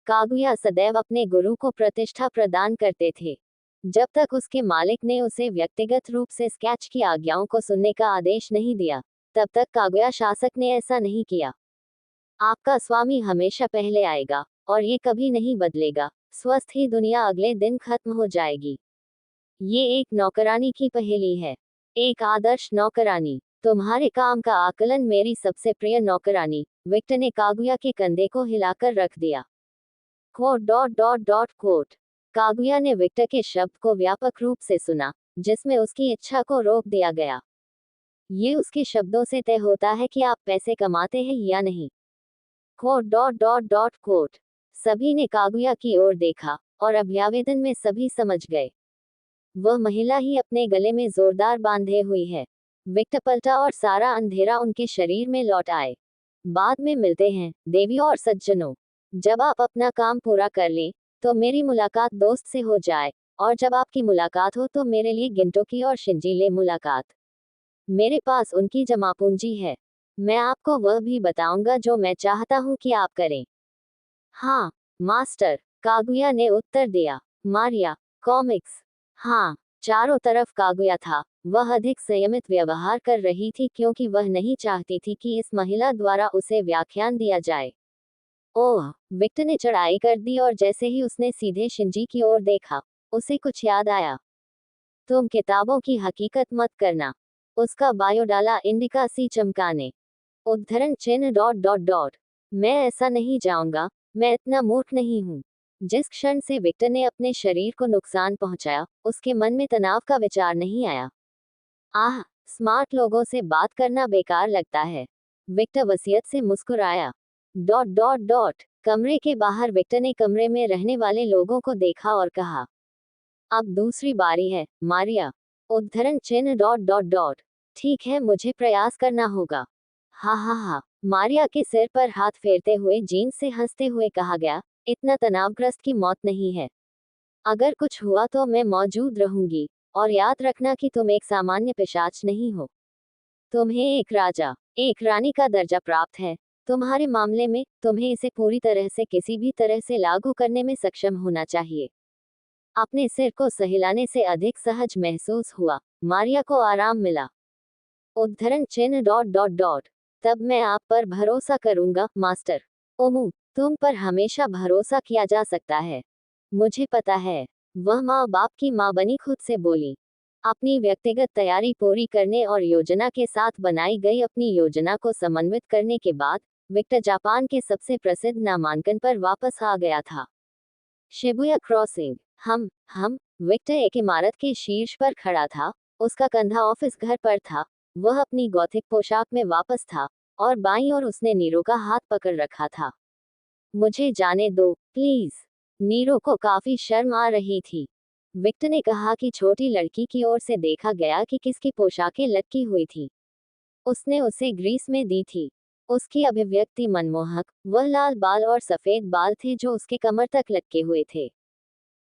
कागुया सदैव अपने गुरु को प्रतिष्ठा प्रदान करते थे। जब तक उसके मालिक ने उसे व्यक्तिगत रूप से स्केच की आज्ञाओं को सुनने का आदेश नहीं दिया, तब तक कागुया शासक ने ऐसा नहीं किया। आपका स्वामी हमेशा पहले आएगा, और ये कभी नहीं बदलेगा। स्वस्थ ही दुनिया अगले दिन खत्म हो जाएगी। ये एक नौकरानी की पहेली है। एक आदर्श नौकरानी। तुम्हारे काम का आकलन मेरी सबसे प्रिय नौकरानी, विक्टर ने कागुया के कंधे को हिलाकर रख दिया। Quote dot dot dot quote. Kaguya ने विक्टर के शब्द को व्यापक रूप से सुना, जिसमें उसकी इच्छा को रोक दिया गया। ये उसके शब्दों से तय होता है कि आप पैसे कमाते हैं या नहीं। Quote dot dot dot quote. सभी ने कागुया की ओर देखा, और अभ्यावेदन में सभी समझ गए। वह महिला ही अपने गले में जोरदार बांधे हुई है। विक्टर पलटा और सारा अंधेरा उनके शरीर में लौट आए। बाद में मिलते हैं, देवियों और सज्जनों। जब आप अपना काम पूरा कर लें, तो मेरी मुलाकात दोस्त से हो जाए, और जब आपकी मुलाकात हो तो मेरे लिए गिंटोकी और शिंजी ले मुलाकात। मेरे पास उनकी जमा पूंजी है। मैं आपको वह भी बताऊंगा जो मैं चाहता हूं कि आप करें। हाँ, मास्टर, कागुया ने उत्तर दिया। मारिया, कॉमिक्स। हाँ, चारों तरफ कागुया था। वह अधिक संयमित व्यवहार कर रही थी क्योंकि वह नहीं चाहती थी कि इस महिला द्वारा उसे व्याख्यान दिया जाए। ओह, विक्टर ने चढ़ाई कर दी और जैसे ही उसने सीधे शिंजी की ओर देखा, उसे कुछ याद आया। तुम किताबों की हकीकत मत करना। उसका बायो डाला इंडिका सी चमकाने। उद्धरण चिन्ह डॉट डॉट डॉट। मैं ऐसा नहीं जाऊंगा, मैं इतना मूर्ख नहीं हूँ। जिस क्षण से विक्टर ने अपने शरीर को नुकसान पहुंचाया, उसके मन में तनाव का विचार नहीं आया। आह, स्मार्ट लोगों से बात करना बेकार लगता है। विक्टर वसीयत से मुस्कुराया। Dot dot dot. कमरे के बाहर विक्टर ने कमरे में रहने वाले लोगों को देखा और कहा, अब दूसरी बारी है, मारिया। उद्धरण चिन्ह डॉट डॉट डॉट। ठीक है, मुझे प्रयास करना होगा। हा हा हा। मारिया के सिर पर हाथ फेरते हुए जीन्स से हंसते हुए कहा गया, इतना तनावग्रस्त की मौत नहीं है। अगर कुछ हुआ तो मैं मौजूद रहूंगी, और याद रखना कि तुम एक सामान्य पिशाच नहीं हो। तुम्हें एक राजा, एक रानी का दर्जा प्राप्त है। तुम्हारे मामले में, तुम्हें इसे पूरी तरह से किसी भी तरह से लागू करने में सक्षम होना चाहिए। अपने सिर को सहलाने से अधिक सहज महसूस हुआ। मारिया को आराम मिला। उद्धरण चिन्ह डॉट डॉट डॉट। तब मैं आप पर भरोसा करूंगा, मास्टर। ओमू, तुम पर हमेशा भरोसा किया जा सकता है। मुझे पता है। वह माँ बाप की माँ बनी खुद से बोली। अपनी व्यक्तिगत तैयारी पूरी करने और योजना के साथ बनाई गई अपनी योजना को समन्वित करने के बाद, विक्टर जापान के सबसे प्रसिद्ध नामांकन पर वापस आ गया था। Shibuya crossing. हम। विक्टर एक इमारत के शीर्ष पर खड़ा था। उसका कंधा ऑफिस घर पर था। वह अपनी गॉथिक पोशाक में वापस था, और बाईं ओर उसने नीरो का हाथ पकड़ रखा था। मुझे जाने दो, प्लीज। नीरो को काफी शर्म आ रही थी। विक्टर ने कहा कि छोटी लड़की की ओर से देखा गया कि किसकी पोशाकें लटकी हुई थी। उसने उसे ग्रीस में दी थी। उसकी अभिव्यक्ति मनमोहक, वह लाल बाल और सफेद बाल थे जो उसके कमर तक लटके हुए थे।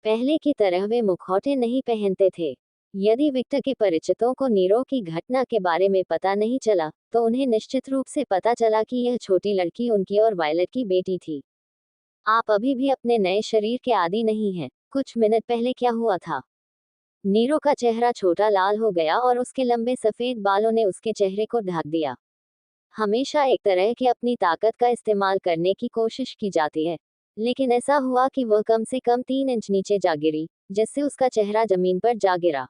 पहले की तरह वे मुखौटे नहीं पहनते थे। यदि विक्टर के परिचितों को नीरो की घटना के बारे में पता नहीं चला, तो उन्हें निश्चित रूप से पता चला कि यह छोटी लड़की उनकी और वायलेट की बेटी थी। आप अभी भी अपने नए शरीर के आदी नहीं हैं। कुछ मिनट पहले क्या हुआ था? नीरो का चेहरा छोटा लाल हो गया और उसके लंबे सफेद बालों ने उसके चेहरे को ढक दिया। हमेशा एक तरह की अपनी ताकत का इस्तेमाल करने की कोशिश की जाती है, लेकिन ऐसा हुआ कि वह कम से कम 3 इंच नीचे जा गिरी, जिससे उसका चेहरा जमीन पर जा गिरा।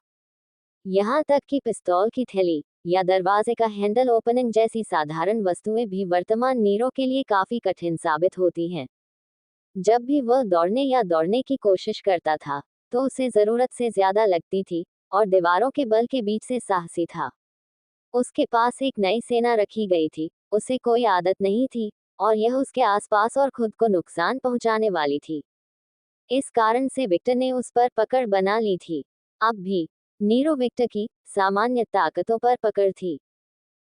यहाँ तक कि पिस्तौल की थैली या दरवाजे का हैंडल ओपनिंग जैसी साधारण वस्तुएं भी वर्तमान नीरो के लिए काफी कठिन साबित होती हैं। जब भी वह दौड़ने या दौड़ने की कोशिश करता था, तो उसे जरूरत से ज्यादा लगती थी, और दीवारों के बल के बीच से साहसी था। उसके पास एक नई सेना रखी गई थी, उसे कोई आदत नहीं थी, और यह उसके आसपास और खुद को नुकसान पहुंचाने वाली थी। इस कारण से विक्टर ने उस पर पकड़ बना ली थी। अब भी नीरो विक्टर की सामान्य ताकतों पर पकड़ थी,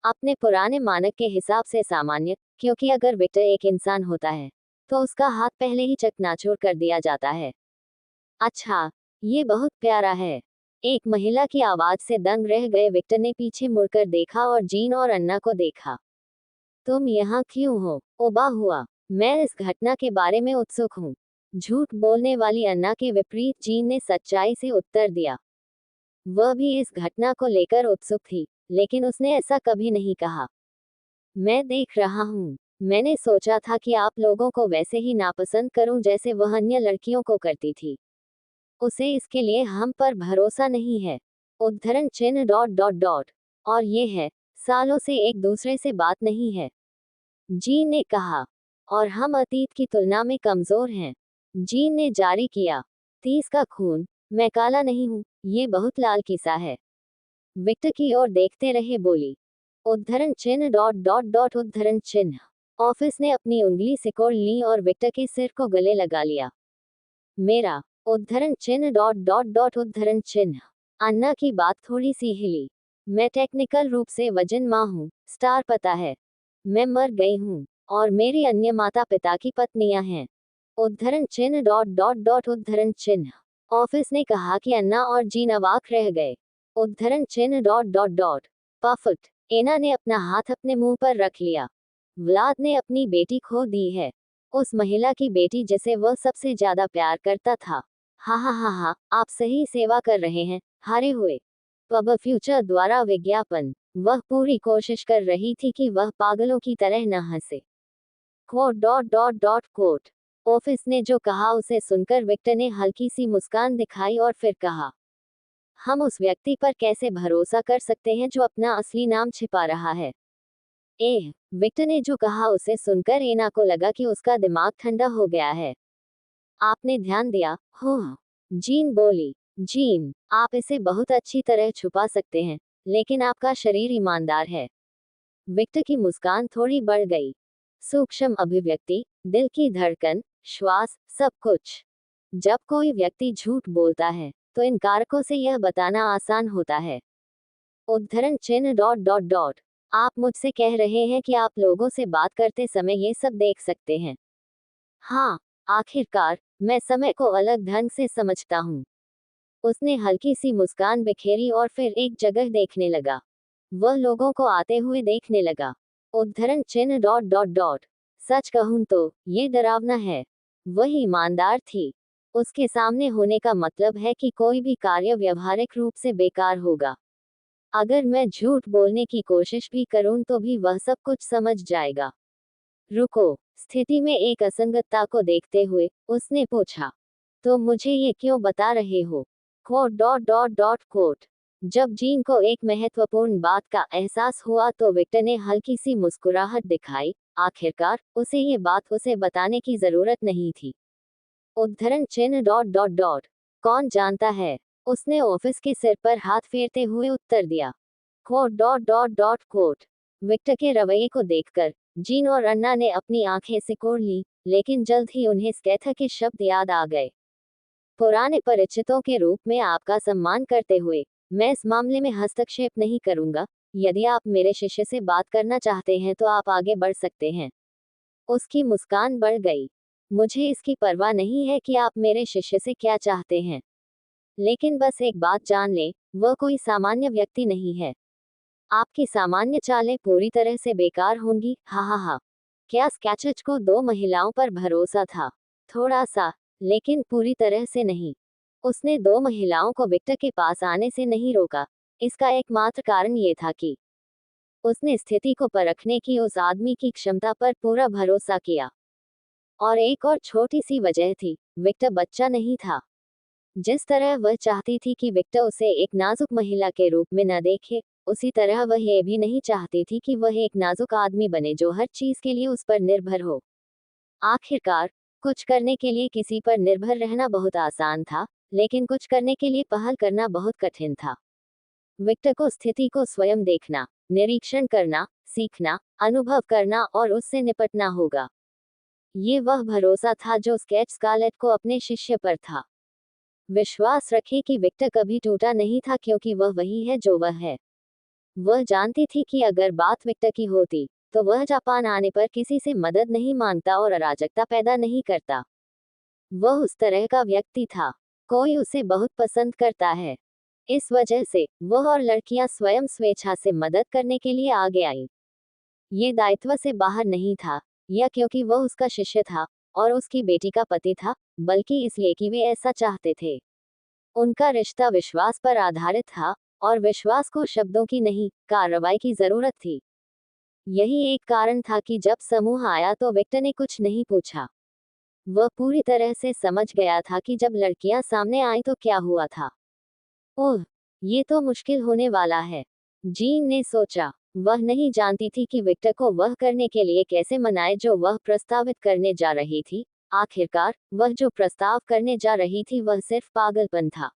अपने पुराने मानक के हिसाब से सामान्य, क्योंकि अगर विक्टर एक इंसान होता है तो उसका हाथ पहले ही चकनाचूर कर दिया जाता है। अच्छा, ये बहुत प्यारा है। एक महिला की आवाज से दंग रह गए विक्टर ने पीछे मुड़कर देखा और जीन और अन्ना को देखा। तुम यहाँ क्यों हो? उबा हुआ। मैं इस घटना के बारे में उत्सुक हूँ। झूठ बोलने वाली अन्ना के विपरीत जीन ने सच्चाई से उत्तर दिया। वह भी इस घटना को लेकर उत्सुक थी, लेकिन उसने ऐसा कभी नहीं कहा। मैं देख रहा हूँ। मैंने सोचा था कि आप लोगों को वैसे ही नापसंद करूं जैसे वह अन्य लड़कियों को करती थी। उसे इसके लिए हम पर भरोसा नहीं है। उद्धरण चिन्ह डॉट डॉट डॉट। और ये है, सालों से एक दूसरे से बात नहीं है, जीन ने कहा। और हम अतीत की तुलना में कमजोर हैं, जीन ने जारी किया। 30 का खून, मैं काला नहीं हूँ, ये बहुत लाल किस्सा है। विक्टर की ओर देखते रहे बोली। उद्धरण चिन्ह डॉट डॉट डॉट उद्धरण चिन्ह। ऑफिस ने अपनी उंगली सिकोड़ ली और विक्टर के सिर को गले लगा लिया। मेरा उद्धरण चिन्ह डॉट डॉट डॉट उद्धरण चिन्ह। अन्ना की बात थोड़ी सी हिली। मैं टेक्निकल रूप से वजन माँ हूँ, स्टार पता है। मैं मर गई हूँ, और मेरी अन्य माता पिता की पत्नियां हैं। उद्धरण चिन्ह डॉट डॉट डॉट उद्धरण चिन्ह। ऑफिस ने कहा कि अन्ना और जीन अवाक रह गए। उद्धरण चिन्ह डॉट डॉट डॉट। पफट। एना ने अपना हाथ अपने मुंह पर रख लिया। व्लाद ने अपनी बेटी खो दी है, उस महिला की बेटी जिसे वह सबसे ज्यादा प्यार करता था। हा हा हा हा, आप सही सेवा कर रहे हैं, हारे हुए। पब फ्यूचर द्वारा विज्ञापन। वह पूरी कोशिश कर रही थी कि वह पागलों की तरह न हंसे। Quote dot dot dot quote. Office ने जो कहा उसे सुनकर विक्टर ने हल्की सी मुस्कान दिखाई और फिर कहा, हम उस व्यक्ति पर कैसे भरोसा कर सकते हैं जो अपना असली नाम छिपा रहा है? विक्टर ने जो कहा उसे सुनकर एना को लगा कि उसका दिमाग ठंडा हो गया है। आपने ध्यान दिया? हो, जीन बोली। जीन, आप इसे बहुत अच्छी तरह छुपा सकते हैं, लेकिन आपका शरीर ईमानदार है। विक्टर की मुस्कान थोड़ी बढ़ गई। सूक्ष्म अभिव्यक्ति, दिल की धड़कन, श्वास, सब कुछ। जब कोई व्यक्ति झूठ बोलता है तो इन कारकों से यह बताना आसान होता है। उद्धरण चिन्ह डॉट डॉट डॉट। आप मुझसे कह रहे हैं कि आप लोगों से बात करते समय ये सब देख सकते हैं? हाँ, आखिरकार मैं समय को अलग ढंग से समझता हूँ। उसने हल्की सी मुस्कान बिखेरी और फिर एक जगह देखने लगा। वह लोगों को आते हुए देखने लगा। उद्धरण चिन्ह डॉट डॉट डॉट। सच कहूं तो ये डरावना है। वह ईमानदार थी। उसके सामने होने का मतलब है कि कोई भी कार्य व्यवहारिक रूप से बेकार होगा। अगर मैं झूठ बोलने की कोशिश भी करूं तो भी वह सब कुछ समझ जाएगा। रुको, स्थिति में एक असंगतता को देखते हुए उसने पूछा, तो मुझे ये क्यों बता रहे हो? Quote dot dot dot quote. जब जीन को एक महत्वपूर्ण बात का एहसास हुआ तो विक्टर ने हल्की सी मुस्कुराहट दिखाई। आखिरकार उसे ये बात उसे बताने की जरूरत नहीं थी। उद्धरण चिन्ह डॉट डॉट डॉट। कौन जानता है? उसने ऑफिस के सिर पर हाथ फेरते हुए उत्तर दिया। Quote dot dot dot quote. Victor के रवैये को देखकर जीन और अन्ना ने अपनी आंखें सिकोड़ ली, लेकिन जल्द ही उन्हें स्कैथा के शब्द याद आ गए। पुराने परिचितों के रूप में आपका सम्मान करते हुए मैं इस मामले में हस्तक्षेप नहीं करूंगा। यदि आप मेरे शिष्य से बात करना चाहते हैं तो आप आगे बढ़ सकते हैं। उसकी मुस्कान बढ़ गई। मुझे इसकी परवाह नहीं है कि आप मेरे शिष्य से क्या चाहते हैं, लेकिन बस एक बात जान लें, वह कोई सामान्य व्यक्ति नहीं है। आपकी सामान्य चालें पूरी तरह से बेकार होंगी। हा हा हा। क्या स्कैचच को 2 महिलाओं पर भरोसा था? थोड़ा सा, लेकिन पूरी तरह से नहीं। उसने 2 महिलाओं को विक्टर के पास आने से नहीं रोका। इसका एकमात्र कारण ये था कि उसने स्थिति को परखने की उस आदमी की क्षमता पर पूरा भरोसा किया। और एक और छोटी सी वजह थी, विक्टर बच्चा नहीं था। जिस तरह वह चाहती थी कि विक्टर उसे एक नाजुक महिला के रूप में न देखे, उसी तरह वह ये भी नहीं चाहती थी कि वह एक नाजुक आदमी बने जो हर चीज के लिए उस पर निर्भर हो। आखिरकार, कुछ करने के लिए किसी पर निर्भर रहना बहुत आसान था, लेकिन कुछ करने के लिए पहल करना बहुत कठिन था। विक्टर को स्थिति को स्वयं देखना, निरीक्षण करना, सीखना, अनुभव करना और उससे निपटना होगा। ये वह भरोसा था जो स्केच स्कारलेट को अपने शिष्य पर था। विश्वास रखें कि विक्टर कभी टूटा नहीं था क्योंकि वह वही है जो वह है। वह जानती थी कि अगर बात विक्टर की होती, तो वह जापान आने पर किसी से मदद नहीं मांगता और अराजकता पैदा नहीं करता। वह उस तरह का व्यक्ति था। कोई उसे बहुत पसंद करता है। इस वजह से वह और लड़कियां स्वयं स्वेच्छा से मदद करने के लिए आगे आईं। ये दायित्व से बाहर नहीं था, या क्योंकि वह उसका शिष्य था और उसकी बेटी का पति था, बल्कि इसलिए कि वे ऐसा चाहते थे। उनका रिश्ता विश्वास पर आधारित था, और विश्वास को शब्दों की नहीं, कार्रवाई की जरूरत थी। यही एक कारण था कि जब समूह आया तो विक्टर ने कुछ नहीं पूछा। वह पूरी तरह से समझ गया था कि जब लड़कियां सामने आई तो क्या हुआ था। ओह, ये तो मुश्किल होने वाला है, जीन ने सोचा। वह नहीं जानती थी कि विक्टर को वह करने के लिए कैसे मनाए जो वह प्रस्तावित करने जा रही थी। आखिरकार, वह जो प्रस्ताव करने जा रही थी वह सिर्फ पागलपन था।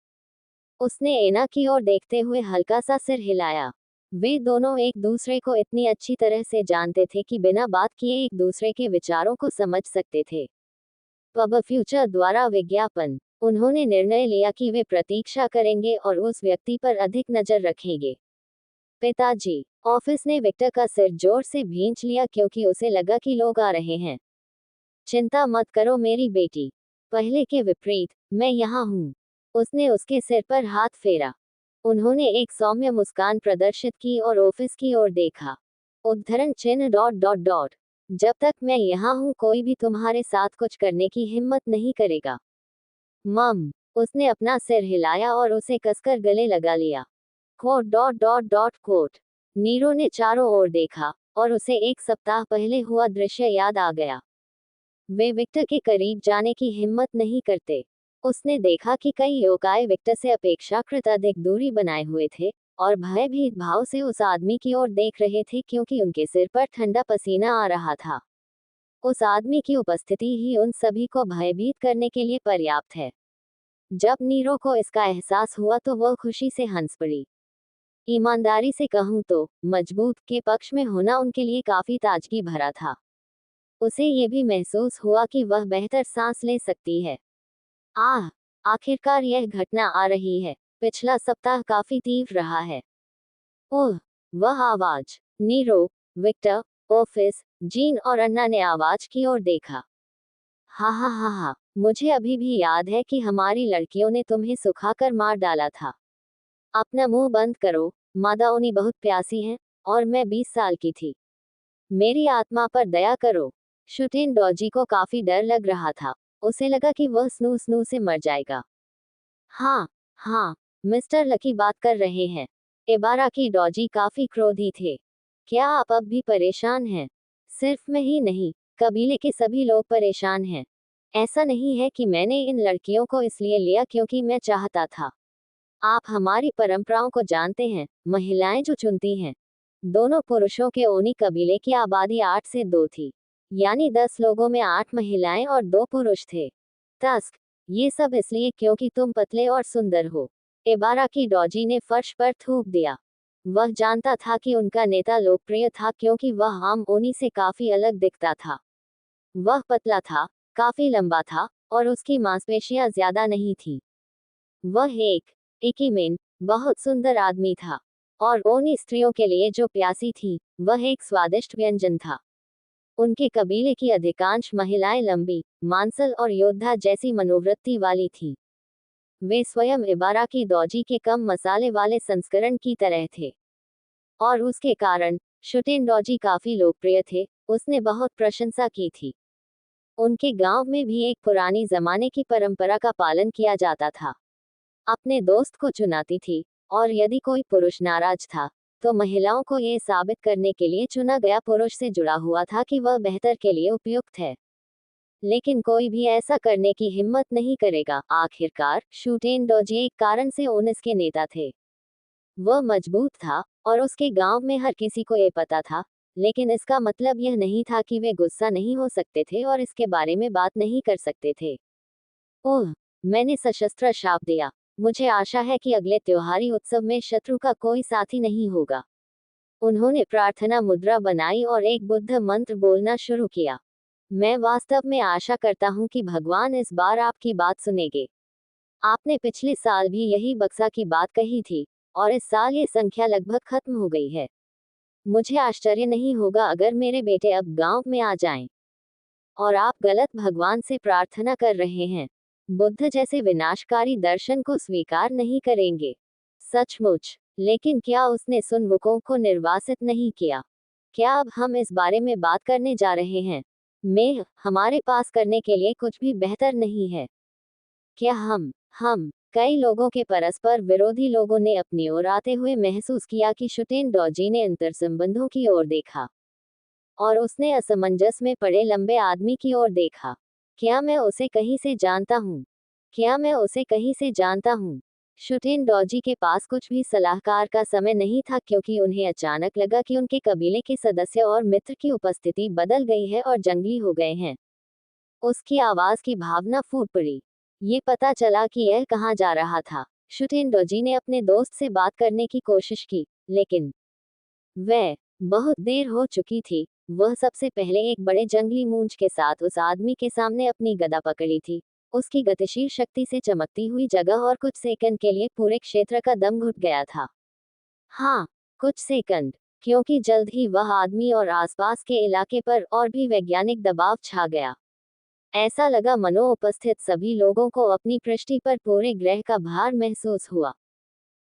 उसने एना की ओर देखते हुए हल्का सा सिर हिलाया। वे दोनों एक दूसरे को इतनी अच्छी तरह से जानते थे कि बिना बात किए एक दूसरे के विचारों को समझ सकते थे। पब फ्यूचर द्वारा विज्ञापन। उन्होंने निर्णय लिया कि वे प्रतीक्षा करेंगे और उस व्यक्ति पर अधिक नजर रखेंगे। पिताजी। ऑफिस ने विक्टर का सिर जोर से भींच लिया क्योंकि उसे लगा कि लोग आ रहे हैं। चिंता मत करो मेरी बेटी। पहले के विपरीत, मैं यहाँ हूँ। उसने उसके सिर पर हाथ फेरा। उन्होंने एक सौम्य मुस्कान प्रदर्शित की और ऑफिस की ओर देखा। उद्धरण चिन्ह डॉट डॉट डॉट। जब तक मैं यहाँ हूँ कोई भी तुम्हारे साथ कुछ करने की हिम्मत नहीं करेगा। मम। उसने अपना सिर हिलाया और उसे कसकर गले लगा लिया। Quote dot dot dot quote. Nero ने चारों ओर देखा, और उसे एक सप्ताह पहले हुआ दृश्य याद आ गया। वे विक्टर के करीब जाने की हिम्मत नहीं करते। उसने देखा कि कई योकाय विक्टर से अपेक्षाकृत अधिक दूरी बनाए हुए थे, और भयभीत भाव से उस आदमी की ओर देख रहे थे क्योंकि उनके सिर पर ठंडा पसीना आ रहा था। उस आदमी की उपस्थिति ही उन सभी को भयभीत करने के लिए पर्याप्त है। जब नीरो को इसका एहसास हुआ तो वह खुशी से हंस पड़ी। ईमानदारी से कहूं तो मजबूत के पक्ष में होना उनके लिए काफी ताजगी भरा था। उसे ये भी महसूस हुआ कि वह बेहतर सांस ले सकती है। आह, आखिरकार यह घटना आ रही है। पिछला सप्ताह काफी तीव्र रहा है। ओह, वह आवाज। नीरो, विक्टर, ऑफिस, जीन और अन्ना ने आवाज की ओर देखा। हा हा हा हा, मुझे अभी भी याद है कि हमारी लड़कियों ने तुम्हें सुखाकर मार डाला था। अपना मुंह बंद करो, मादाओनी बहुत प्यासी हैं, और मैं 20 साल की थी। मेरी आत्मा पर दया करो। शुटेन डॉजी को काफी डर लग रहा था। उसे लगा कि वह स्नू स्नू से मर जाएगा। हाँ, हाँ, मिस्टर लकी बात कर रहे हैं। इबारा की डॉजी काफी क्रोधी थे। क्या आप अब भी परेशान हैं? सिर्फ मैं ही नहीं, कबीले के सभी लोग परेशान हैं। ऐसा नहीं है कि मैंने इन लड़कियों को इसलिए लिया क्योंकि मैं चाहता था। आप हमारी परंपराओं को जानते हैं, महिलाएं जो चुनती हैं। दोनों पुरुषों के ओनी कबीले की आबादी 8 से 2 थी। यानी 10 लोगों में 8 महिलाएं और 2 पुरुष थे। टस्क, ये सब इसलिए क्योंकि तुम पतले और सुंदर हो। इबारा की डॉजी ने फर्श पर थूक दिया। वह जानता था कि उनका नेता लोकप्रिय था क्योंकि वह आम ओनी से काफी अलग दिखता था। वह पतला था, काफी लंबा था, और उसकी मांसपेशियां ज्यादा नहीं थी। वह एक इकीमेन, बहुत सुंदर आदमी था, और ओनी स्त्रियों के लिए जो प्यासी थी, वह एक स्वादिष्ट व्यंजन था। उनके कबीले की अधिकांश महिलाएं लंबी, मांसल और योद्धा जैसी मनोवृत्ति वाली थीं। वे स्वयं इबारा की डॉजी के कम मसाले वाले संस्करण की तरह थे। और उसके कारण शुटेन डॉजी काफी लोकप्रिय थे। उसने बहुत प्रशंसा की थी। उनके गांव में भी एक पुरानी जमाने की परंपरा का पालन किया जाता था। अपने दोस्त को चुनाती थी, और यदि कोई पुरुष नाराज था, तो महिलाओं को यह साबित करने के लिए चुना गया पुरुष से जुड़ा हुआ था कि वह बेहतर के लिए उपयुक्त है। लेकिन कोई भी ऐसा करने की हिम्मत नहीं करेगा। आखिरकार, शुटेन डॉजी एक कारण से ओनिस के नेता थे। वह मजबूत था, और उसके गांव में हर किसी को ये पता था, लेकिन इसका मतलब यह नहीं था कि वे गुस्सा नहीं हो सकते थे और इसके बारे में बात नहीं कर सकते थे। ओह, मैंने सशस्त्र शाप दिया। मुझे आशा है कि अगले त्योहारी उत्सव में शत्रु का कोई साथी नहीं होगा। उन्होंने प्रार्थना मुद्रा बनाई और एक बुद्ध मंत्र बोलना शुरू किया। मैं वास्तव में आशा करता हूँ कि भगवान इस बार आपकी बात सुनेंगे। आपने पिछले साल भी यही बक्सा की बात कही थी, और इस साल ये संख्या लगभग खत्म हो गई है। मुझे आश्चर्य नहीं होगा अगर मेरे बेटे अब गांव में आ जाएं। और आप गलत भगवान से प्रार्थना कर रहे हैं। बुद्ध जैसे विनाशकारी दर्शन को स्वीकार नहीं करेंगे। सचमुच। लेकिन क्या उसने सुनवुकों को निर्वासित नहीं किया? क्या अब हम इस बारे में बात करने जा रहे हैं? हमारे पास करने के लिए कुछ भी बेहतर नहीं है। क्या हम कई लोगों के परस्पर विरोधी लोगों ने अपनी ओर आते हुए महसूस किया कि शुटेन डॉजी ने अंतर संबंधों की ओर देखा, और उसने असमंजस में पड़े लंबे आदमी की ओर देखा। क्या मैं उसे कहीं से जानता हूँ? शुटेन डॉजी के पास कुछ भी सलाहकार का समय नहीं था, क्योंकि उन्हें अचानक लगा कि उनके कबीले के सदस्य और मित्र की उपस्थिति बदल गई है और जंगली हो गए हैं। उसकी आवाज की भावना फूट पड़ी। ये पता चला कि यह कहाँ जा रहा था। शुटेन डॉजी ने अपने दोस्त से बात करने की कोशिश की, लेकिन वह बहुत देर हो चुकी थी। वह सबसे पहले एक बड़े जंगली मूंछ के साथ उस आदमी के सामने अपनी गदा पकड़ी थी। उसकी गतिशील शक्ति से चमकती हुई जगह और कुछ सेकंड के लिए पूरे क्षेत्र का दम घुट गया था। हाँ, कुछ सेकंड, क्योंकि जल्द ही वह आदमी और आसपास के इलाके पर और भी वैज्ञानिक दबाव छा गया। ऐसा लगा मनो उपस्थित सभी लोगों को अपनी पृष्ठि पर पूरे ग्रह का भार महसूस हुआ।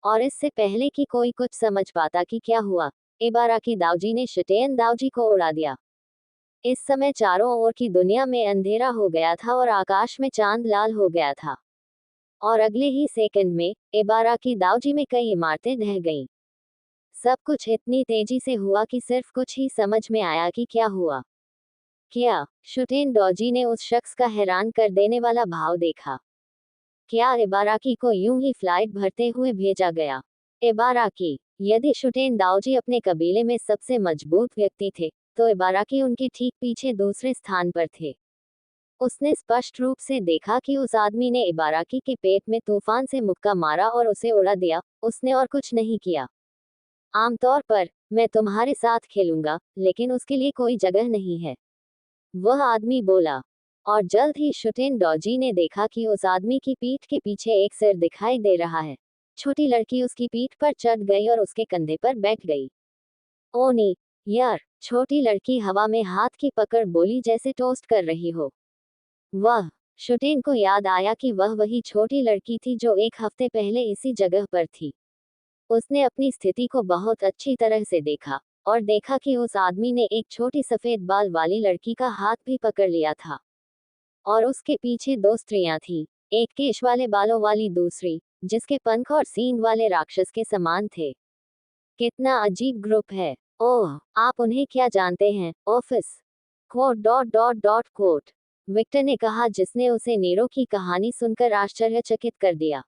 और इससे पहले कि कोई कुछ समझ पाता कि क्या हुआ, इबाराकी दाऊजी ने शुटेन दाऊजी को उड़ा दिया। इस समय चारों ओर की दुनिया में अंधेरा हो गया था और आकाश में चांद लाल हो गया था। और अगले ही सेकंड में इबाराकी दाऊजी में कई इमारतें ढह गईं। सब कुछ इतनी तेजी से हुआ कि सिर्फ कुछ ही समझ में आया कि क्या हुआ। क्या? शुटेन डॉजी ने उस शख्स का हैरान कर देने वाला भाव देखा। क्या इबाराकी को यूं ही फ्लाइट भरते हुए भेजा गया? इबाराकी, यदि शुटेन दाऊजी अपने कबीले में सबसे मजबूत व्यक्ति थे, तो इबाराकी उनके ठीक पीछे दूसरे स्थान पर थे। उसने स्पष्ट रूप से देखा कि उस आदमी ने इबाराकी के पेट में तूफान से मुक्का मारा और उसे उड़ा दिया। उसने और कुछ नहीं किया। आमतौर पर मैं तुम्हारे साथ खेलूंगा, लेकिन उसके लिए कोई जगह नहीं है, वह आदमी बोला। और जल्द ही शुटेन डॉजी ने देखा कि उस आदमी की पीठ के पीछे एक सिर दिखाई दे रहा है। छोटी लड़की उसकी पीठ पर चढ़ गई और उसके कंधे पर बैठ गई। ओनी यार, छोटी लड़की हवा में हाथ की पकड़ बोली जैसे टोस्ट कर रही हो। वह शुटेन को याद आया कि वह वही छोटी लड़की थी जो एक हफ्ते पहले इसी जगह पर थी। उसने अपनी स्थिति को बहुत अच्छी तरह से देखा, और देखा कि उस आदमी ने एक छोटी सफेद बाल वाली लड़की का हाथ भी पकड़ लिया था। और उसके पीछे दो स्त्रियां थीं, एक केश वाले बालों वाली, दूसरी जिसके पंख और सींग वाले राक्षस के समान थे। कितना अजीब ग्रुप है। ओह, आप उन्हें क्या जानते हैं? Office coat. विक्टर ने कहा, जिसने उसे नीरो की कहानी सुनकर आश्चर्यचकित कर दिया।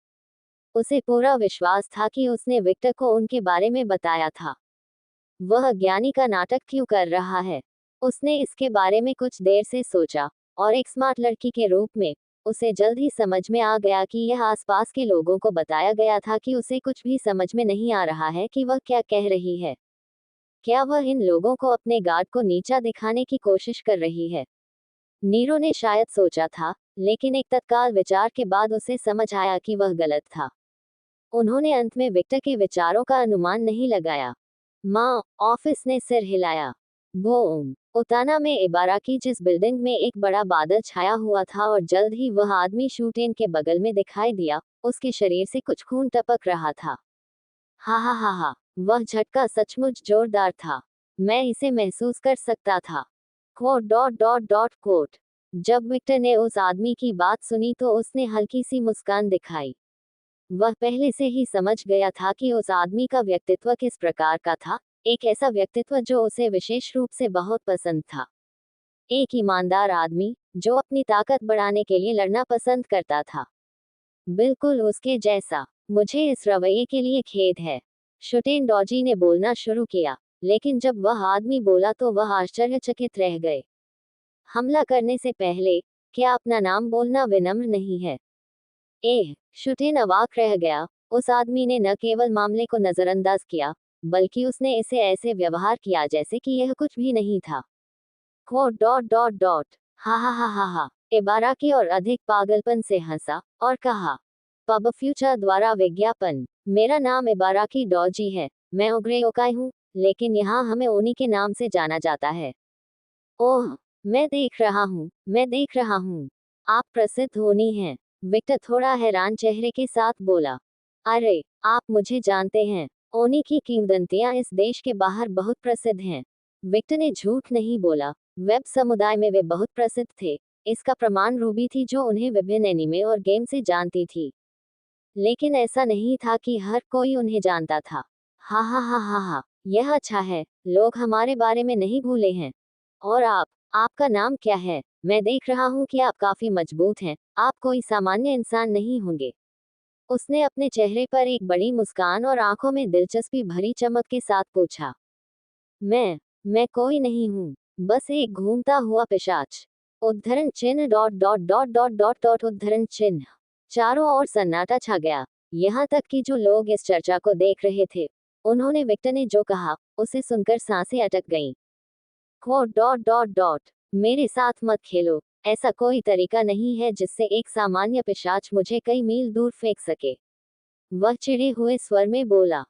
उसे पूरा विश्वास था कि उसने विक्टर को उनके बारे में बताया था। वह ज्ञानी का नाटक क्यों कर रहा है? उसने इसके बारे में कुछ देर से सोचा, और एक स्मार्ट लड़की के रूप में उसे जल्द ही समझ में आ गया कि यह आसपास के लोगों को बताया गया था कि उसे कुछ भी समझ में नहीं आ रहा है कि वह क्या कह रही है। क्या वह इन लोगों को अपने गार्ड को नीचा दिखाने की कोशिश कर रही है? नीरो ने शायद सोचा था, लेकिन एक तत्काल विचार के बाद उसे समझ आया कि वह गलत था। उन्होंने अंत में विक्टर के विचारों का अनुमान नहीं लगाया। माँ, ऑफिस ने सिर हिलाया। बूम! उताना में इबाराकी जिस बिल्डिंग में एक बड़ा बादल छाया हुआ था, और जल्द ही वह आदमी शूटेन के बगल में दिखाई दिया। उसके शरीर से कुछ खून टपक रहा था। हा हा हा हा, वह झटका सचमुच जोरदार था। मैं इसे महसूस कर सकता था। कोट। जब विक्टर ने उस आदमी की बात सुनी तो उसने हल्की सी मुस्कान दिखाई। वह पहले से ही समझ गया था कि उस आदमी का व्यक्तित्व किस प्रकार का था, एक ऐसा व्यक्तित्व जो उसे विशेष रूप से बहुत पसंद था। एक ईमानदार आदमी, जो अपनी ताकत बढ़ाने के लिए लड़ना पसंद करता था। बिल्कुल उसके जैसा। मुझे इस रवैये के लिए खेद है, शुटेन डॉजी ने बोलना शुरू किया, लेकिन जब वह आदमी बोला तो वह आश्चर्यचकित रह गए। हमला करने से पहले, क्या अपना नाम बोलना विनम्र नहीं है? शुटेन अवाक रह गया। उस आदमी ने न केवल मामले को नजरअंदाज किया, बल्कि उसने इसे ऐसे व्यवहार किया जैसे कि यह कुछ भी नहीं था। Quote dot dot dot. हा हा हा हा हा। इबाराकी और अधिक पागलपन से हंसा और कहा, पब फ्यूचर द्वारा विज्ञापन। मेरा नाम इबाराकी डॉजी है। मैं उग्रे ओकाई हूँ, लेकिन यहाँ हमें ओनी के नाम से जाना जाता है। ओह, मैं देख रहा हूँ। आप प्रसिद्ध ओनी हैं। विक्टर थोड़ा हैरान चेहरे के साथ बोला। अरे, आप मुझे जानते हैं। ओनी की किंवदंतियां इस देश के बाहर बहुत प्रसिद्ध हैं। विक्टर ने झूठ नहीं बोला। वेब समुदाय में वे बहुत प्रसिद्ध थे। इसका प्रमाण रूबी थी, जो उन्हें विभिन्न एनिमे और गेम से जानती थी। लेकिन ऐसा नहीं था कि हर कोई उन्हें जानता था। हा हा हा हा हा। यह अच्छा है, लोग हमारे बारे में नहीं भूले हैं। और आपका नाम क्या है? मैं देख रहा हूँ कि आप काफी मजबूत हैं। आप कोई सामान्य इंसान नहीं होंगे। उसने अपने चेहरे पर एक बड़ी मुस्कान और आंखों में दिलचस्पी भरी चमक के साथ पूछा। मैं कोई नहीं हूँ, बस एक घूमता हुआ पिशाच। उद्धरण चिन्ह dot dot dot dot dot dot उद्धरण चिन्ह। चारों ओर सन्नाटा छा गया, यहाँ तक कि जो लोग इस चर्चा को देख रहे थे, उन्होंने विक्टर ने जो कहा उसे सुनकर सांसें अटक गईं। Quote dot dot dot. मेरे साथ मत खेलो। ऐसा कोई तरीका नहीं है जिससे एक सामान्य पिशाच मुझे कई मील दूर फेंक सके। वह चिढ़े हुए स्वर में बोला।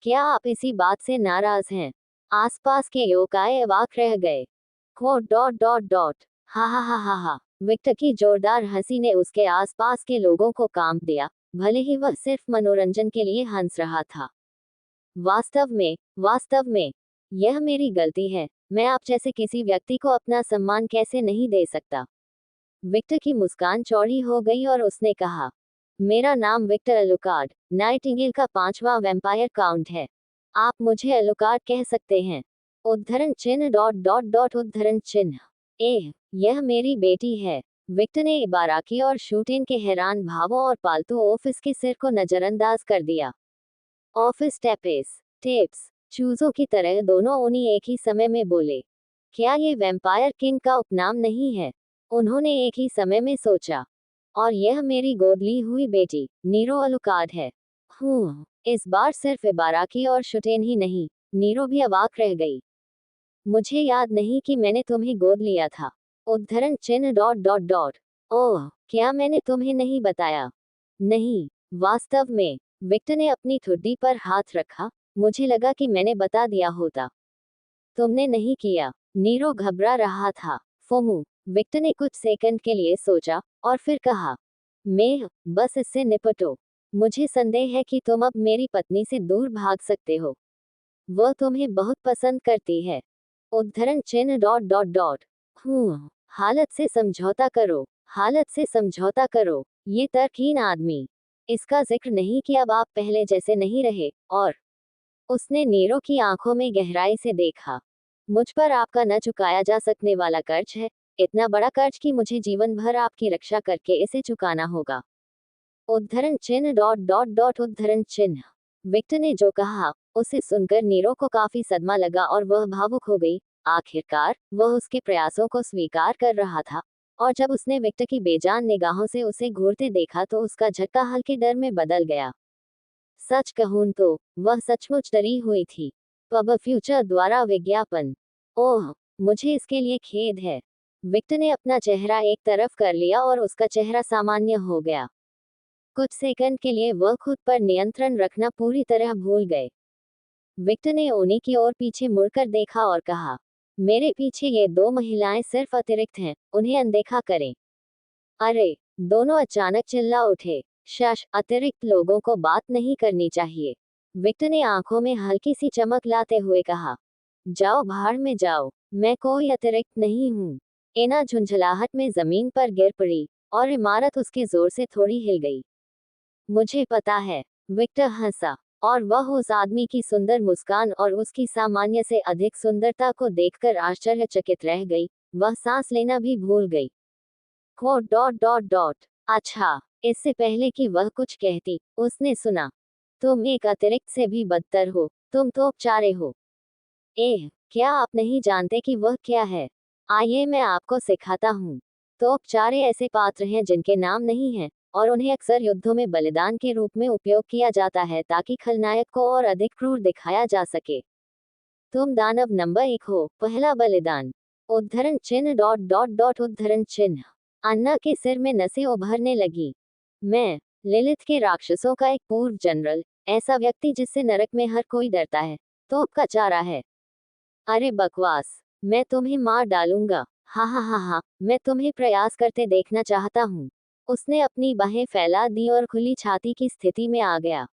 क्या आप इसी बात से नाराज हैं? आसपास के योकाय अवाक रह गए। Quote dot dot dot. हा हा हा हा हा। विक्टर की जोरदार हंसी ने उसके आसपास के लोगों को कांप दिया, भले ही वह सिर्फ मनोरंजन के लिए हंस रहा था। वास्तव में, यह मेरी गलती है। मैं आप जैसे किसी व्यक्ति को अपना सम्मान कैसे नहीं दे सकता। विक्टर की मुस्कान चौड़ी हो गई और उसने कहा, मेरा नाम विक्टर एलुकार्ड नाइटिंगेल का 5वां वैम्पायर काउंट है। आप मुझे एलुकार्ड कह सकते हैं। उद्धरण चिन्ह डॉट डॉट डॉट उद्धरण चिन्ह। यह मेरी बेटी है। विक्टर ने इबाराकी और शूटेन के हैरान भावों और पालतू ऑफिस के सिर को नजरअंदाज कर दिया। ऑफिस टेप्स चूजों की तरह दोनों ओनी एक ही समय में बोले। क्या ये वैम्पायर किंग का उपनाम नहीं है? उन्होंने एक ही समय में सोचा। और यह मेरी गोद ली हुई बेटी, नीरो अलुकार्ड है। इस बार सिर्फ इबाराकी और शुटेन ही नहीं, नीरो भी अवाक रह गई। मुझे याद नहीं कि मैंने तुम्हें गोद लिया था। उद्धरण चिन्ह डॉट डॉट डॉट। ओह, क्या मैंने तुम्हें नहीं बताया? नहीं, वास्तव में। विक्टर ने अपनी ठुड्डी पर हाथ रखा। मुझे लगा कि मैंने बता दिया होता। तुमने नहीं किया। नीरो घबरा रहा था। फोमू। विक्टर ने कुछ सेकंड के लिए सोचा और फिर कहा, मैं बस इससे निपटो। मुझे संदेह है कि तुम अब मेरी पत्नी से दूर भाग सकते हो। वह तुम्हें बहुत पसंद करती है। उद्धरण चिन्ह डॉट डॉट डॉट। हालत से समझौता करो। ये तर्कहीन आदमी। इसका जिक्र नहीं कि अब आप पहले जैसे नहीं रहे, और उसने नीरो की आंखों में गहराई से देखा। मुझ पर आपका न चुकाया जा सकने वाला कर्ज है, इतना बड़ा कर्ज कि मुझे जीवन भर आपकी रक्षा करके इसे चुकाना होगा। उद्धरण चिन्ह डॉट डॉट डॉट उद्धरण चिन्ह। विक्टर ने जो कहा उसे सुनकर नीरो को काफी सदमा लगा और वह भावुक हो गई। आखिरकार वह उसके प्रयासों को स्वीकार कर रहा था, और जब उसने विक्टर की बेजान निगाहों से उसे घूरते देखा तो उसका झटका हल्के डर में बदल गया। सच कहूं तो वह सचमुच डरी हुई थी। पब फ्यूचर द्वारा विज्ञापन। ओह, मुझे इसके लिए खेद है। विक्टर ने अपना चेहरा एक तरफ कर लिया और उसका चेहरा सामान्य हो गया। कुछ सेकंड के लिए वह खुद पर नियंत्रण रखना पूरी तरह भूल गए। विक्टर ने ओनी की ओर पीछे मुड़कर देखा और कहा, मेरे पीछे ये दो महिलाएं सिर्फ अतिरिक्त हैं, उन्हें अनदेखा करें। अरे, दोनों अचानक चिल्ला उठे। शश, अतिरिक्त लोगों को बात नहीं करनी चाहिए। विक्टर ने आंखों में हल्की सी चमक लाते हुए कहा, जाओ भाड़ में जाओ, मैं कोई अतिरिक्त नहीं हूँ। एना झुंझलाहट में जमीन पर गिर पड़ी, और इमारत उसके जोर से थोड़ी हिल गई। मुझे पता है। विक्टर हंसा, और वह उस आदमी की सुंदर मुस्कान और उसकी सामान्य से अधिक सुंदरता को देखकर आश्चर्यचकित रह गई। वह सांस लेना भी भूल गई। Quote dot dot dot. अच्छा, इससे पहले कि वह कुछ कहती, उसने सुना, तुम एक अतिरिक्त से भी बदतर हो, तुम तोपचारे हो। क्या आप नहीं जानते कि वह क्या है? आइए मैं आपको सिखाता हूँ। तोपचारे ऐसे पात्र हैं जिनके नाम नहीं हैं, और उन्हें अक्सर युद्धों में बलिदान के रूप में उपयोग किया जाता है ताकि खलनायक को और अधिक क्रूर दिखाया जा सके। तुम दानव नंबर 1 हो। पहला बलिदान। उद्धरण चिन्ह डॉट डॉट डॉट उद्धरण चिन्ह। अन्ना के सिर में नसें उभरने लगी। मैं लिलिथ के राक्षसों का एक पूर्व जनरल, ऐसा व्यक्ति जिससे नरक में हर कोई डरता है, तोप का चारा है। अरे बकवास, मैं तुम्हें मार डालूंगा। हा हा हा हा, मैं तुम्हें प्रयास करते देखना चाहता हूँ। उसने अपनी बाहें फैला दी और खुली छाती की स्थिति में आ गया।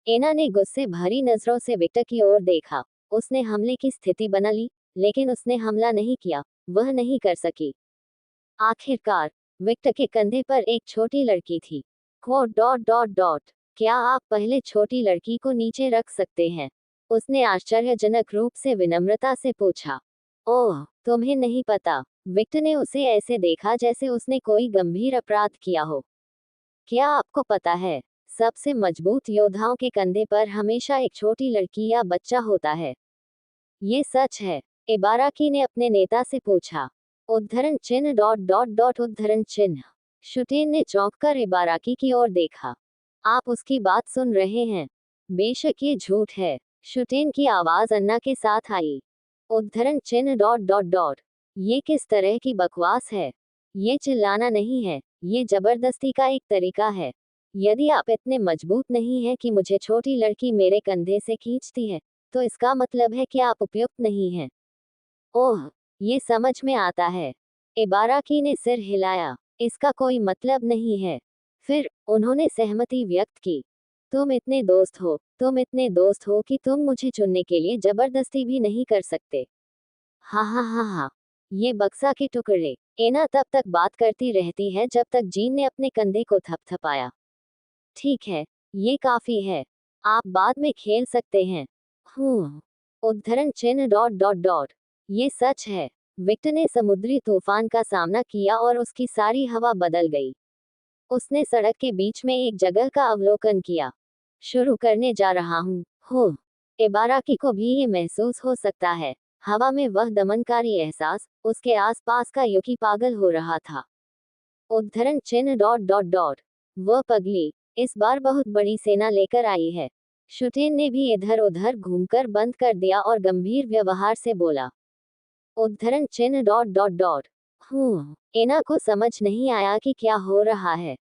एना ने गुस्से भरी नजरों से विक्टर की ओर देखा। उसने हमले की स्थिति बना ली, लेकिन उसने हमला नहीं किया। वह नहीं कर सकी। आखिरकार विक्टर के कंधे पर एक छोटी लड़की थी। Quote dot dot dot. क्या आप पहले छोटी लड़की को नीचे रख सकते हैं? उसने आश्चर्यजनक रूप से विनम्रता से पूछा। ओह, तुम्हें नहीं पता। विक्टर ने उसे ऐसे देखा जैसे उसने कोई गंभीर अपराध किया हो। क्या आपको पता है, सबसे मजबूत योद्धाओं के कंधे पर हमेशा एक छोटी लड़की या बच्चा होता है। ये सच है, इबाराकी ने अपने नेता से पूछा। उद्धरण चिन्ह डॉट डॉट डॉट उद्धरण चिन्ह। शुटेन ने चौंक कर इबाराकी की ओर देखा। आप उसकी बात सुन रहे हैं? बेशक ये झूठ है। शुटेन की आवाज अन्ना के साथ आई। उद्धरण चिन्ह डॉट डॉट डॉट। ये किस तरह की बकवास है? ये चिल्लाना नहीं है, ये जबरदस्ती का एक तरीका है। यदि आप इतने मजबूत नहीं हैं कि मुझे छोटी लड़की मेरे कंधे से खींचती है, तो इसका मतलब है कि आप उपयुक्त नहीं हैं। ओह, ये समझ में आता है। इबाराकी ने सिर हिलाया। इसका कोई मतलब नहीं है। फिर उन्होंने सहमति व्यक्त की। तुम इतने दोस्त हो कि तुम मुझे चुनने के लिए जबरदस्ती भी नहीं कर सकते। हा हा हा हा। ये बक्सा के टुकड़े। एना तब तक बात करती रहती है जब तक जीन ने अपने कंधे को थपथपाया। ठीक है, ये काफी है। आप बाद में खेल सकते हैं। उद्धरण चिन्ह डॉट डॉट डॉट। ये सच है। विक्टर ने समुद्री तूफान का सामना किया और उसकी सारी हवा बदल गई। उसने सड़क के बीच में एक जगह का अवलोकन किया। शुरू करने जा रहा हूँ। हो, इबाराकी को भी ये महसूस हो सकता है। हवा में वह दमनकारी एहसास, उसके आसपास का युकी पागल हो रहा था। उद्धरण चिन्ह डॉट डॉट डॉट। वह पगली इस बार बहुत बड़ी सेना लेकर आई है। शुटेन ने भी इधर उधर घूमकर बंद कर दिया और गंभीर व्यवहार से बोला। उद्धरण चिन्ह डॉट डॉट डॉट। एना को समझ नहीं आया कि क्या हो रहा है।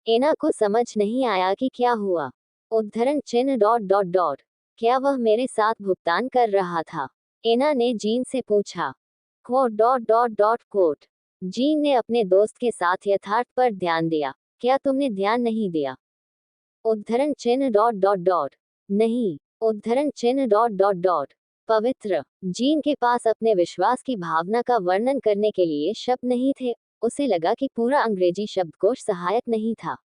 एना को समझ नहीं आया कि क्या हुआ। उद्धरण चिन्ह डॉट डॉट डॉट। क्या वह मेरे साथ भुगतान कर रहा था? एना ने जीन से पूछा। Quote dot dot dot quote. Jean ने अपने दोस्त के साथ यथार्थ पर ध्यान दिया। क्या तुमने ध्यान नहीं दिया? उद्धरण चिन्ह डॉट डॉट डॉट। नहीं। उद्धरण चिन्ह डॉट डॉट डॉट। पवित्र। जीन के पास अपने विश्वास की भावना का वर्णन करने के लिए शब्द नहीं थे। उसे लगा कि पूरा अंग्रेजी शब्दकोश सहायक नहीं था।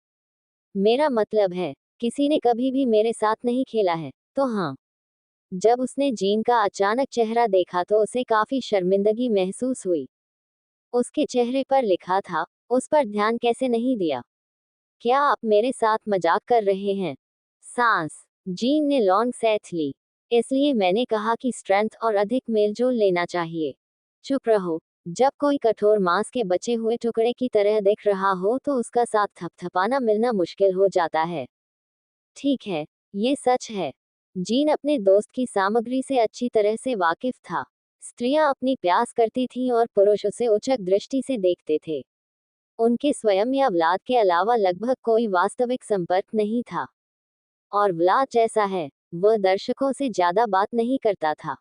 मेरा मतलब है, किसी ने कभी भी मेरे साथ नहीं खेला है, तो हाँ। जब उसने जीन का अचानक चेहरा देखा तो उसे काफी शर्मिंदगी महसूस हुई। उसके चेहरे पर लिखा था, उस पर ध्यान कैसे नहीं दिया? क्या आप मेरे साथ मजाक कर रहे हैं? सांस। जीन ने लॉन्ग सैथ ली। इसलिए मैंने कहा कि स्ट्रेंथ और अधिक मेलजोल लेना चाहिए। चुप रहो। जब कोई कठोर मांस के बचे हुए टुकड़े की तरह दिख रहा हो तो उसका साथ थपथपाना मिलना मुश्किल हो जाता है। ठीक है, ये सच है। जीन अपने दोस्त की सामग्री से अच्छी तरह से वाकिफ था। स्त्रियां अपनी प्यास करती थीं और पुरुष उसे उचक दृष्टि से देखते थे। उनके स्वयं या व्लाद के अलावा लगभग कोई वास्तविक संपर्क नहीं था। और व्लाद जैसा है, वह दर्शकों से ज्यादा बात नहीं करता था।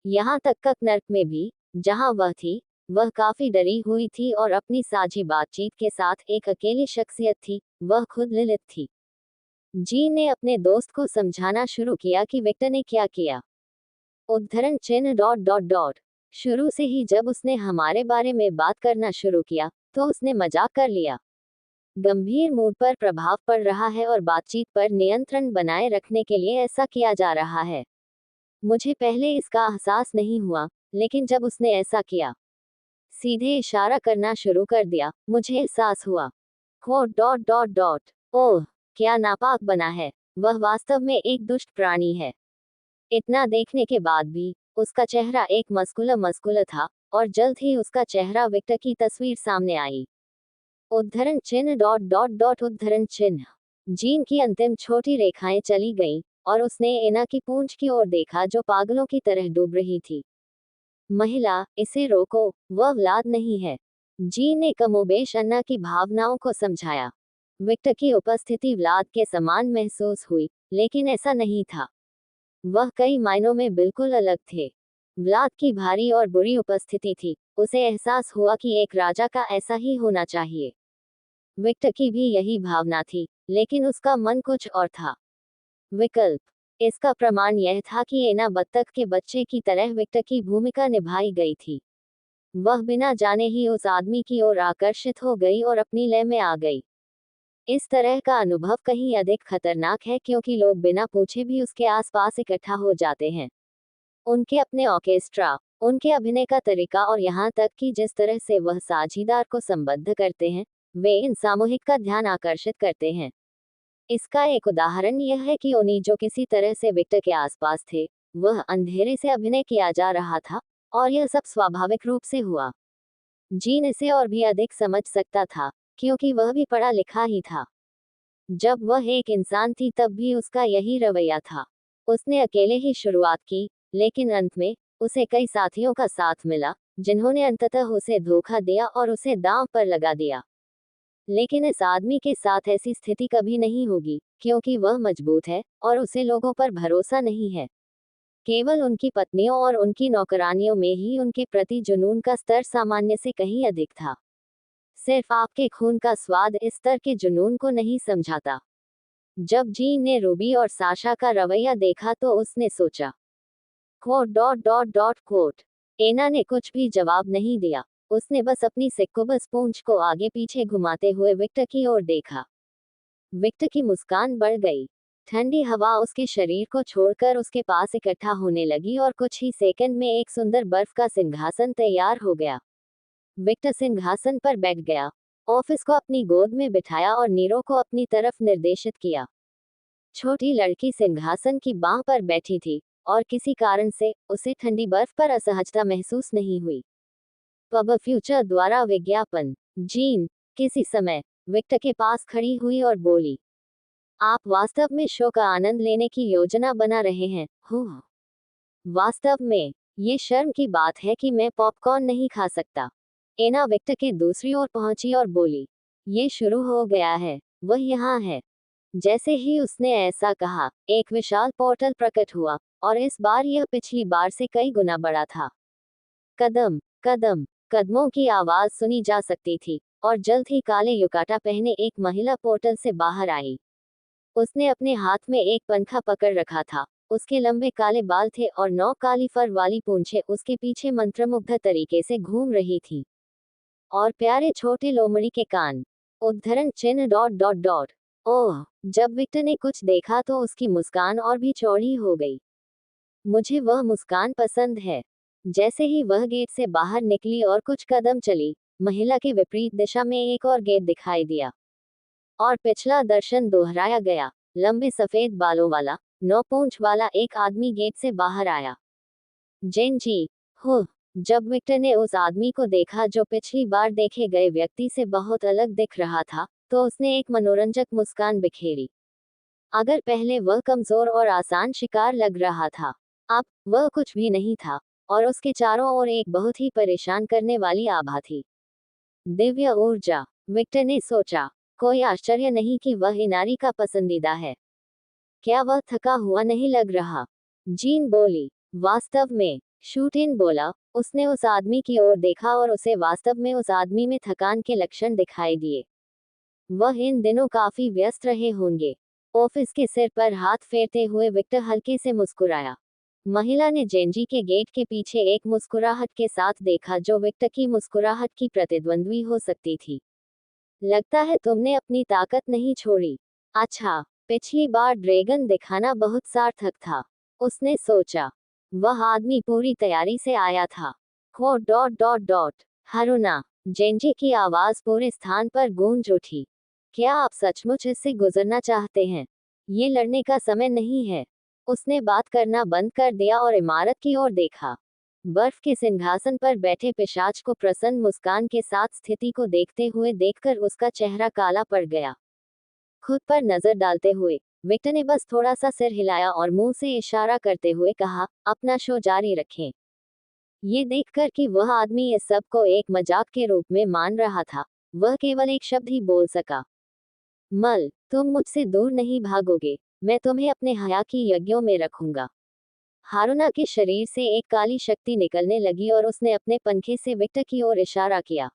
यहाँ तक नर्क में भी, जहाँ वह थी, वह काफी डरी हुई थी और अपनी साझी बातचीत के साथ एक अकेली शख्सियत थी। वह खुद लिलिथ थी। जीन ने अपने दोस्त को समझाना शुरू किया कि विक्टर ने क्या किया। उद्धरण चिन्ह डॉट डॉट डॉट। शुरू से ही जब उसने हमारे बारे में बात करना शुरू किया, तो उसने मजाक कर लिया। गंभीर मूड पर प्रभाव पड़ रहा है और बातचीत पर नियंत्रण बनाए रखने के लिए ऐसा किया जा रहा है। मुझे पहले इसका एहसास नहीं हुआ, लेकिन जब उसने ऐसा किया, सीधे इशारा करना शुरू कर दिया, मुझे एहसास हुआ। Quote dot dot dot. Oh, क्या नापाक बना है। वह वास्तव में एक दुष्ट प्राणी है। इतना देखने के बाद भी, उसका चेहरा एक मस्कुला था, और जल्द ही उसका चेहरा विक्टर की तस्वीर सामने आई। उद्धरण चिन्ह डॉट डॉट डॉट उद्धरण चिन्ह। जीन की अंतिम छोटी रेखाएं चली गईं और उसने एना की पूंछ की ओर देखा जो पागलों की तरह डूब रही थी। महिला, इसे रोको, वह व्लाद नहीं है। जीन ने कमोबेश अन्ना की भावनाओं को समझाया। विक्टर की उपस्थिति व्लाद के समान महसूस हुई, लेकिन ऐसा नहीं था। वह कई मायनों में बिल्कुल अलग थे। व्लाद की भारी और बुरी उपस्थिति थी। उसे एहसास हुआ कि एक राजा का ऐसा ही होना चाहिए। विक्टर की भी यही भावना थी, लेकिन उसका मन कुछ और था। विकल्प। इसका प्रमाण यह था कि एना बत्तख के बच्चे की तरह विक्टर की भूमिका निभाई गई थी। वह बिना जाने ही उस आदमी की ओर आकर्षित हो गई और अपनी लय में आ गई। इस तरह का अनुभव कहीं अधिक खतरनाक है क्योंकि लोग बिना पूछे भी उसके आसपास इकट्ठा हो जाते हैं। उनके अपने ऑर्केस्ट्रा, उनके अभिनय का तरीका और यहाँ तक कि जिस तरह से वह साझीदार को संबद्ध करते हैं, वे इन सामूहिक का ध्यान आकर्षित करते हैं। इसका एक उदाहरण यह है कि उन्हीं जो किसी तरह से विक्टर के आसपास थे, वह अंधेरे से अभिनय किया जा रहा था, और यह सब स्वाभाविक रूप से हुआ। जीन इसे और भी अधिक समझ सकता था, क्योंकि वह भी पढ़ा लिखा ही था। जब वह एक इंसान थी तब भी उसका यही रवैया था। उसने अकेले ही शुरुआत की, लेकिन अंत में उसे कई साथियों का साथ मिला, जिन्होंने अंततः उसे धोखा दिया और उसे दांव पर लगा दिया। लेकिन इस आदमी के साथ ऐसी स्थिति कभी नहीं होगी, क्योंकि वह मजबूत है और उसे लोगों पर भरोसा नहीं है। केवल उनकी पत्नियों और उनकी नौकरानियों में ही उनके प्रति जुनून का स्तर सामान्य से कहीं अधिक था। सिर्फ आपके खून का स्वाद इस स्तर के जुनून को नहीं समझाता। जब जीन ने रूबी और साशा का रवैया देखा तो उसने सोचा, quote dot dot dot quote. एना ने कुछ भी जवाब नहीं दिया। उसने बस अपनी सिक्कुबस पूंछ को आगे पीछे घुमाते हुए विक्टर की ओर देखा। विक्टर की मुस्कान बढ़ गई। ठंडी हवा उसके शरीर को छोड़कर उसके पास इकट्ठा होने लगी और कुछ ही सेकंड में एक सुंदर बर्फ का सिंहासन तैयार हो गया। विक्टर सिंहासन पर बैठ गया, ऑफिस को अपनी गोद में बिठाया और नीरो को अपनी तरफ निर्देशित किया। छोटी लड़की सिंहासन की बांह पर बैठी थी, और किसी कारण से उसे ठंडी बर्फ पर असहजता महसूस नहीं हुई। पब फ्यूचर द्वारा विज्ञापन। जीन, किसी समय, विक्टर के पास खड़ी हुई और बोली, आप वास्तव में शो का आनंद लेने की योजना बना रहे हैं, हो? वास्तव में, ये शर्म की बात है कि मैं पॉपकॉर्न नहीं खा सकता। एना विक्टर के दूसरी ओर पहुंची और बोली, ये शुरू हो गया है, वह यहाँ है। जैसे ही उसने ऐसा कहा, एक विशाल पोर्टल प्रकट हुआ, और इस बार यह पिछली बार से कई गुना बड़ा था। कदम, कदम, कदमों की आवाज सुनी जा सकती थी, और जल्द ही काले युकाटा पहने एक महिला पोर्टल से बाहर आई। उसने अपने हाथ में एक पंखा पकड़ रखा था। उसके लंबे काले बाल थे और 9 काली फर वाली पूंछें उसके पीछे मंत्रमुग्ध तरीके से घूम रही थी। और प्यारे छोटे लोमड़ी के कान। उद्धरण चिन्ह डॉट डॉट डॉट। ओह, जब विक्टर ने कुछ देखा तो उसकी मुस्कान और भी चौड़ी हो गई। मुझे वह मुस्कान पसंद है। जैसे ही वह गेट से बाहर निकली और कुछ कदम चली, महिला के विपरीत दिशा में एक और गेट दिखाई दिया। और पिछला दर्शन दोहराया गया। लंबे सफेद बालों वाला, 9 पूंछ वाला एक आदमी गेट से बाहर आया। जेनजी, हो। जब विक्टर ने उस आदमी को देखा जो पिछली बार देखे गए व्यक्ति से बहुत अलग दिख रहा था, तो उसने एक मनोरंजक मुस्कान बिखेरी। अगर पहले वह कमजोर और आसान शिकार लग रहा था, अब वह कुछ भी नहीं था, और उसके चारों ओर एक बहुत ही परेशान करने वाली आभा थी। दिव्य ऊर्जा, विक्टर ने सोचा। कोई आश्चर्य नहीं कि वह इनारी का पसंदीदा है। क्या वह थका हुआ नहीं लग रहा? जीन बोली। वास्तव में, शूटिन बोला। उसने उस आदमी की ओर देखा और उसे वास्तव में उस आदमी में थकान के लक्षण दिखाई दिए। वह इन दिनों काफी व्यस्त रहे होंगे। ऑफिस के सिर पर हाथ फेरते हुए विक्टर हल्के से मुस्कुराया। महिला ने जेनजी के गेट के पीछे एक मुस्कुराहट के साथ देखा जो विक्टर की मुस्कुराहट की प्रतिद्वंद्वी हो सकती थी। लगता है तुमने अपनी ताकत नहीं छोड़ी। अच्छा, पिछली बार ड्रैगन दिखाना बहुत सार्थक था, उसने सोचा। वह आदमी पूरी तैयारी से आया था। Quote dot dot dot. Haruna, Genji की आवाज पूरे स्थान पर गूंज उठी। क्या आप सचमुच इससे गुजरना चाहते हैं? ये लड़ने का समय नहीं है। उसने बात करना बंद कर दिया और इमारत की ओर देखा। बर्फ के सिंहासन पर बैठे पिशाच को प्रसन्न मुस्कान के साथ स्थिति को देखते हुए देखकर उसका चेहरा काला पड़ गया। खुद पर नजर डालते हुए विक्टर ने बस थोड़ा सा सिर हिलाया और मुंह से इशारा करते हुए कहा, अपना शो जारी रखें। ये देखकर कि वह आदमी इस सब को एक मजाक के रूप में मान रहा था, वह केवल एक शब्द ही बोल सका, मल, तुम मुझसे दूर नहीं भागोगे, मैं तुम्हें अपने हया की यज्ञों में रखूंगा। हारुना के शरीर से एक काली शक्ति निकलने लगी और उसने अपने पंखे से विक्टर की ओर इशारा किया।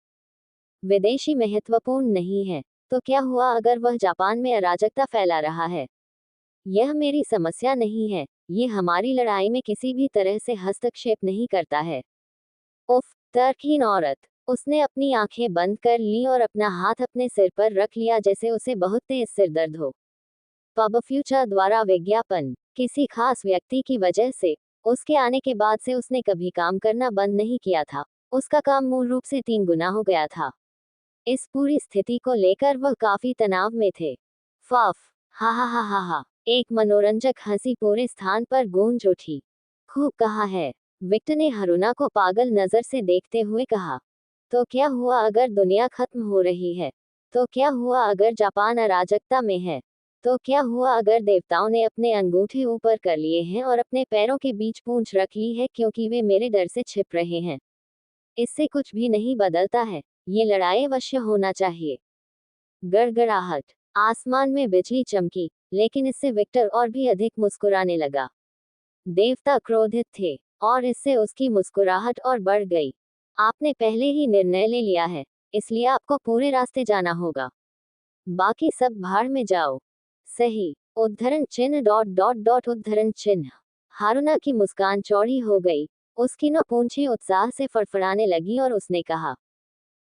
विदेशी महत्वपूर्ण नहीं है, तो क्या हुआ अगर वह जापान में अराजकता फैला रहा है? यह मेरी समस्या नहीं है, ये हमारी लड़ाई में किसी भी तरह से हस्तक्षेप नहीं करता है। उफ, तर्कहीन औरत। उसने अपनी आंखें बंद कर ली और अपना हाथ अपने सिर पर रख लिया जैसे उसे बहुत तेज सिर दर्द हो। पब फ्यूचर द्वारा विज्ञापन। किसी खास व्यक्ति की वजह से उसके आने के बाद से उसने कभी काम करना बंद नहीं किया था। उसका काम मूल रूप से 3 गुना हो गया था। इस पूरी स्थिति को लेकर वह काफी तनाव में थे। फाफ, हा हा हा हा हा। एक मनोरंजक हंसी पूरे स्थान पर गूंज उठी। खूब कहा है, विक्टर ने हारुना को पागल नजर से देखते हुए कहा। तो क्या हुआ अगर दुनिया खत्म हो रही है? तो क्या हुआ अगर जापान अराजकता में है? तो क्या हुआ अगर देवताओं ने अपने अंगूठे ऊपर कर लिए हैं और अपने पैरों के बीच पूंछ रख ली है क्योंकि वे मेरे डर से छिप रहे हैं? इससे कुछ भी नहीं बदलता है, ये लड़ाई अवश्य होना चाहिए। गड़गड़ाहट। आसमान में बिजली चमकी, लेकिन इससे विक्टर और भी अधिक मुस्कुराने लगा। देवता क्रोधित थे, और इससे उसकी मुस्कुराहट और बढ़ गई। आपने पहले ही निर्णय ले लिया है, इसलिए आपको पूरे रास्ते जाना होगा। बाकी सब भाड़ में जाओ। सही। उद्धरण चिन्ह डॉट डॉट डॉट उद्धरण चिन्ह। हारुना की मुस्कान चौड़ी हो गई, उसकी नौ पूंछें उत्साह से फड़फड़ाने लगी और उसने कहा,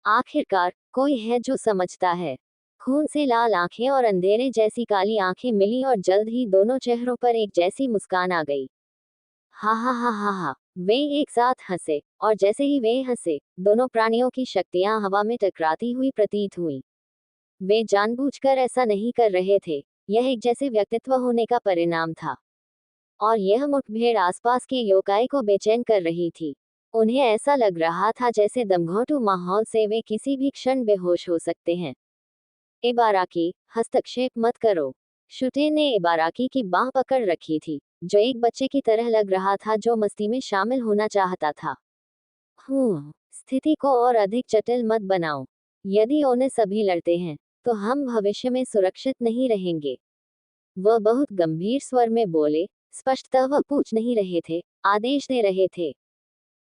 आखिरकार कोई है जो समझता है। खून से लाल आंखें और अंधेरे जैसी काली आंखें मिली और जल्द ही दोनों चेहरों पर एक जैसी मुस्कान आ गई। हा हा हा हा हा। वे एक साथ हंसे, और जैसे ही वे हंसे, दोनों प्राणियों की शक्तियां हवा में टकराती हुई प्रतीत हुई। वे जानबूझकर ऐसा नहीं कर रहे थे, यह एक जैसे व्यक्तित्व होने का परिणाम था। और यह मुठभेड़ आसपास के योकाई को बेचैन कर रही थी। उन्हें ऐसा लग रहा था जैसे दमघोंटू माहौल से वे किसी भी क्षण बेहोश हो सकते हैं। इबाराकी, हस्तक्षेप मत करो। शुटे ने इबाराकी की बाह पकड़ रखी थी, जो एक बच्चे की तरह लग रहा था जो मस्ती में शामिल होना चाहता था। स्थिति को और अधिक जटिल मत बनाओ। यदि उन्हें सभी लड़ते हैं, तो हम भविष्य में सुरक्षित नहीं रहेंगे। वह बहुत गंभीर स्वर में बोले, स्पष्टतः वह पूछ नहीं रहे थे, आदेश दे रहे थे।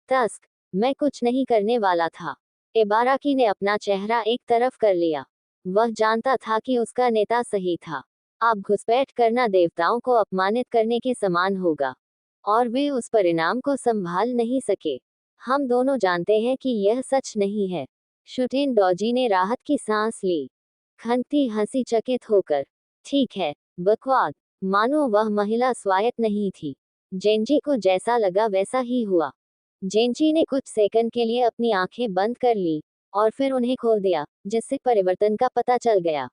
तस्क, मैं कुछ नहीं करने वाला था। इबाराकी ने अपना चेहरा एक तरफ कर लिया। वह जानता था कि उसका नेता सही था। अब घुसपैठ करना देवताओं को अपमानित करने के समान होगा, और वे उस परिणाम को संभाल नहीं सके। हम दोनों जानते हैं कि यह सच नहीं है। शुटेन डॉजी ने राहत की सांस ली, खनती हंसी चकित होकर। ठीक है, बकवाद। मानो वह महिला स्वायत्त नहीं थी। जेंजी को जैसा लगा वैसा ही हुआ। जेंजी ने कुछ सेकंड के लिए अपनी आंखें बंद कर ली, और फिर उन्हें खोल दिया, जिससे परिवर्तन का पता चल गया।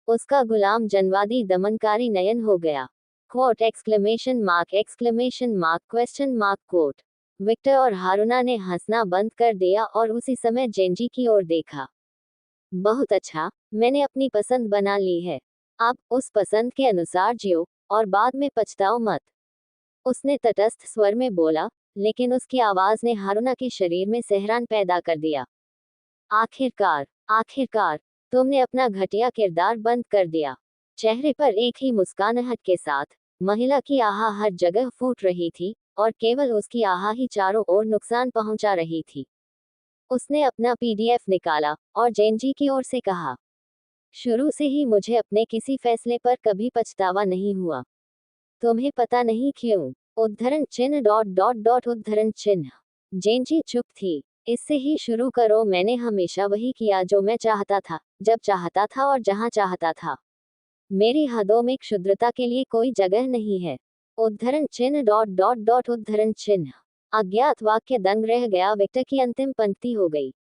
उसका गुलाम जनवादी दमनकारी नयन हो गया। Quote exclamation mark question mark quote. Victor और हारुना ने हंसना बंद कर दिया और उसी समय जेंजी की ओर देखा। बहुत अच्छा, मैंने अपनी पसंद बना ली है। अब उस पसंद के अनुसार जियो, और बाद में पछताओ मत। उसने तटस्थ स्वर में बोला, लेकिन उसकी आवाज ने हारुना के शरीर में सहरान पैदा कर दिया। आखिरकार तुमने अपना घटिया किरदार बंद कर दिया। चेहरे पर एक ही मुस्कानाहट के साथ महिला की आहा हर जगह फूट रही थी, और केवल उसकी आहा ही चारों ओर नुकसान पहुंचा रही थी। उसने अपना पीडीएफ निकाला और जेंजी की ओर से कहा, शुरू से ही मुझे अपने किसी फैसले पर कभी पछतावा नहीं हुआ। तुम्हें पता नहीं क्यों? उद्धरण चिन्ह डॉट डॉट डॉट उद्धरण चिन्ह। जेंजी चुप थी। इससे ही शुरू करो। मैंने हमेशा वही किया जो मैं चाहता था, जब चाहता था और जहां चाहता था। मेरी हदों में क्षुद्रता के लिए कोई जगह नहीं है। उद्धरण चिन्ह डॉट डॉट डॉट उद्धरण चिन्ह। अज्ञात वाक्य दंग रह गया। विक्टर की अंतिम पंक्ति हो गई।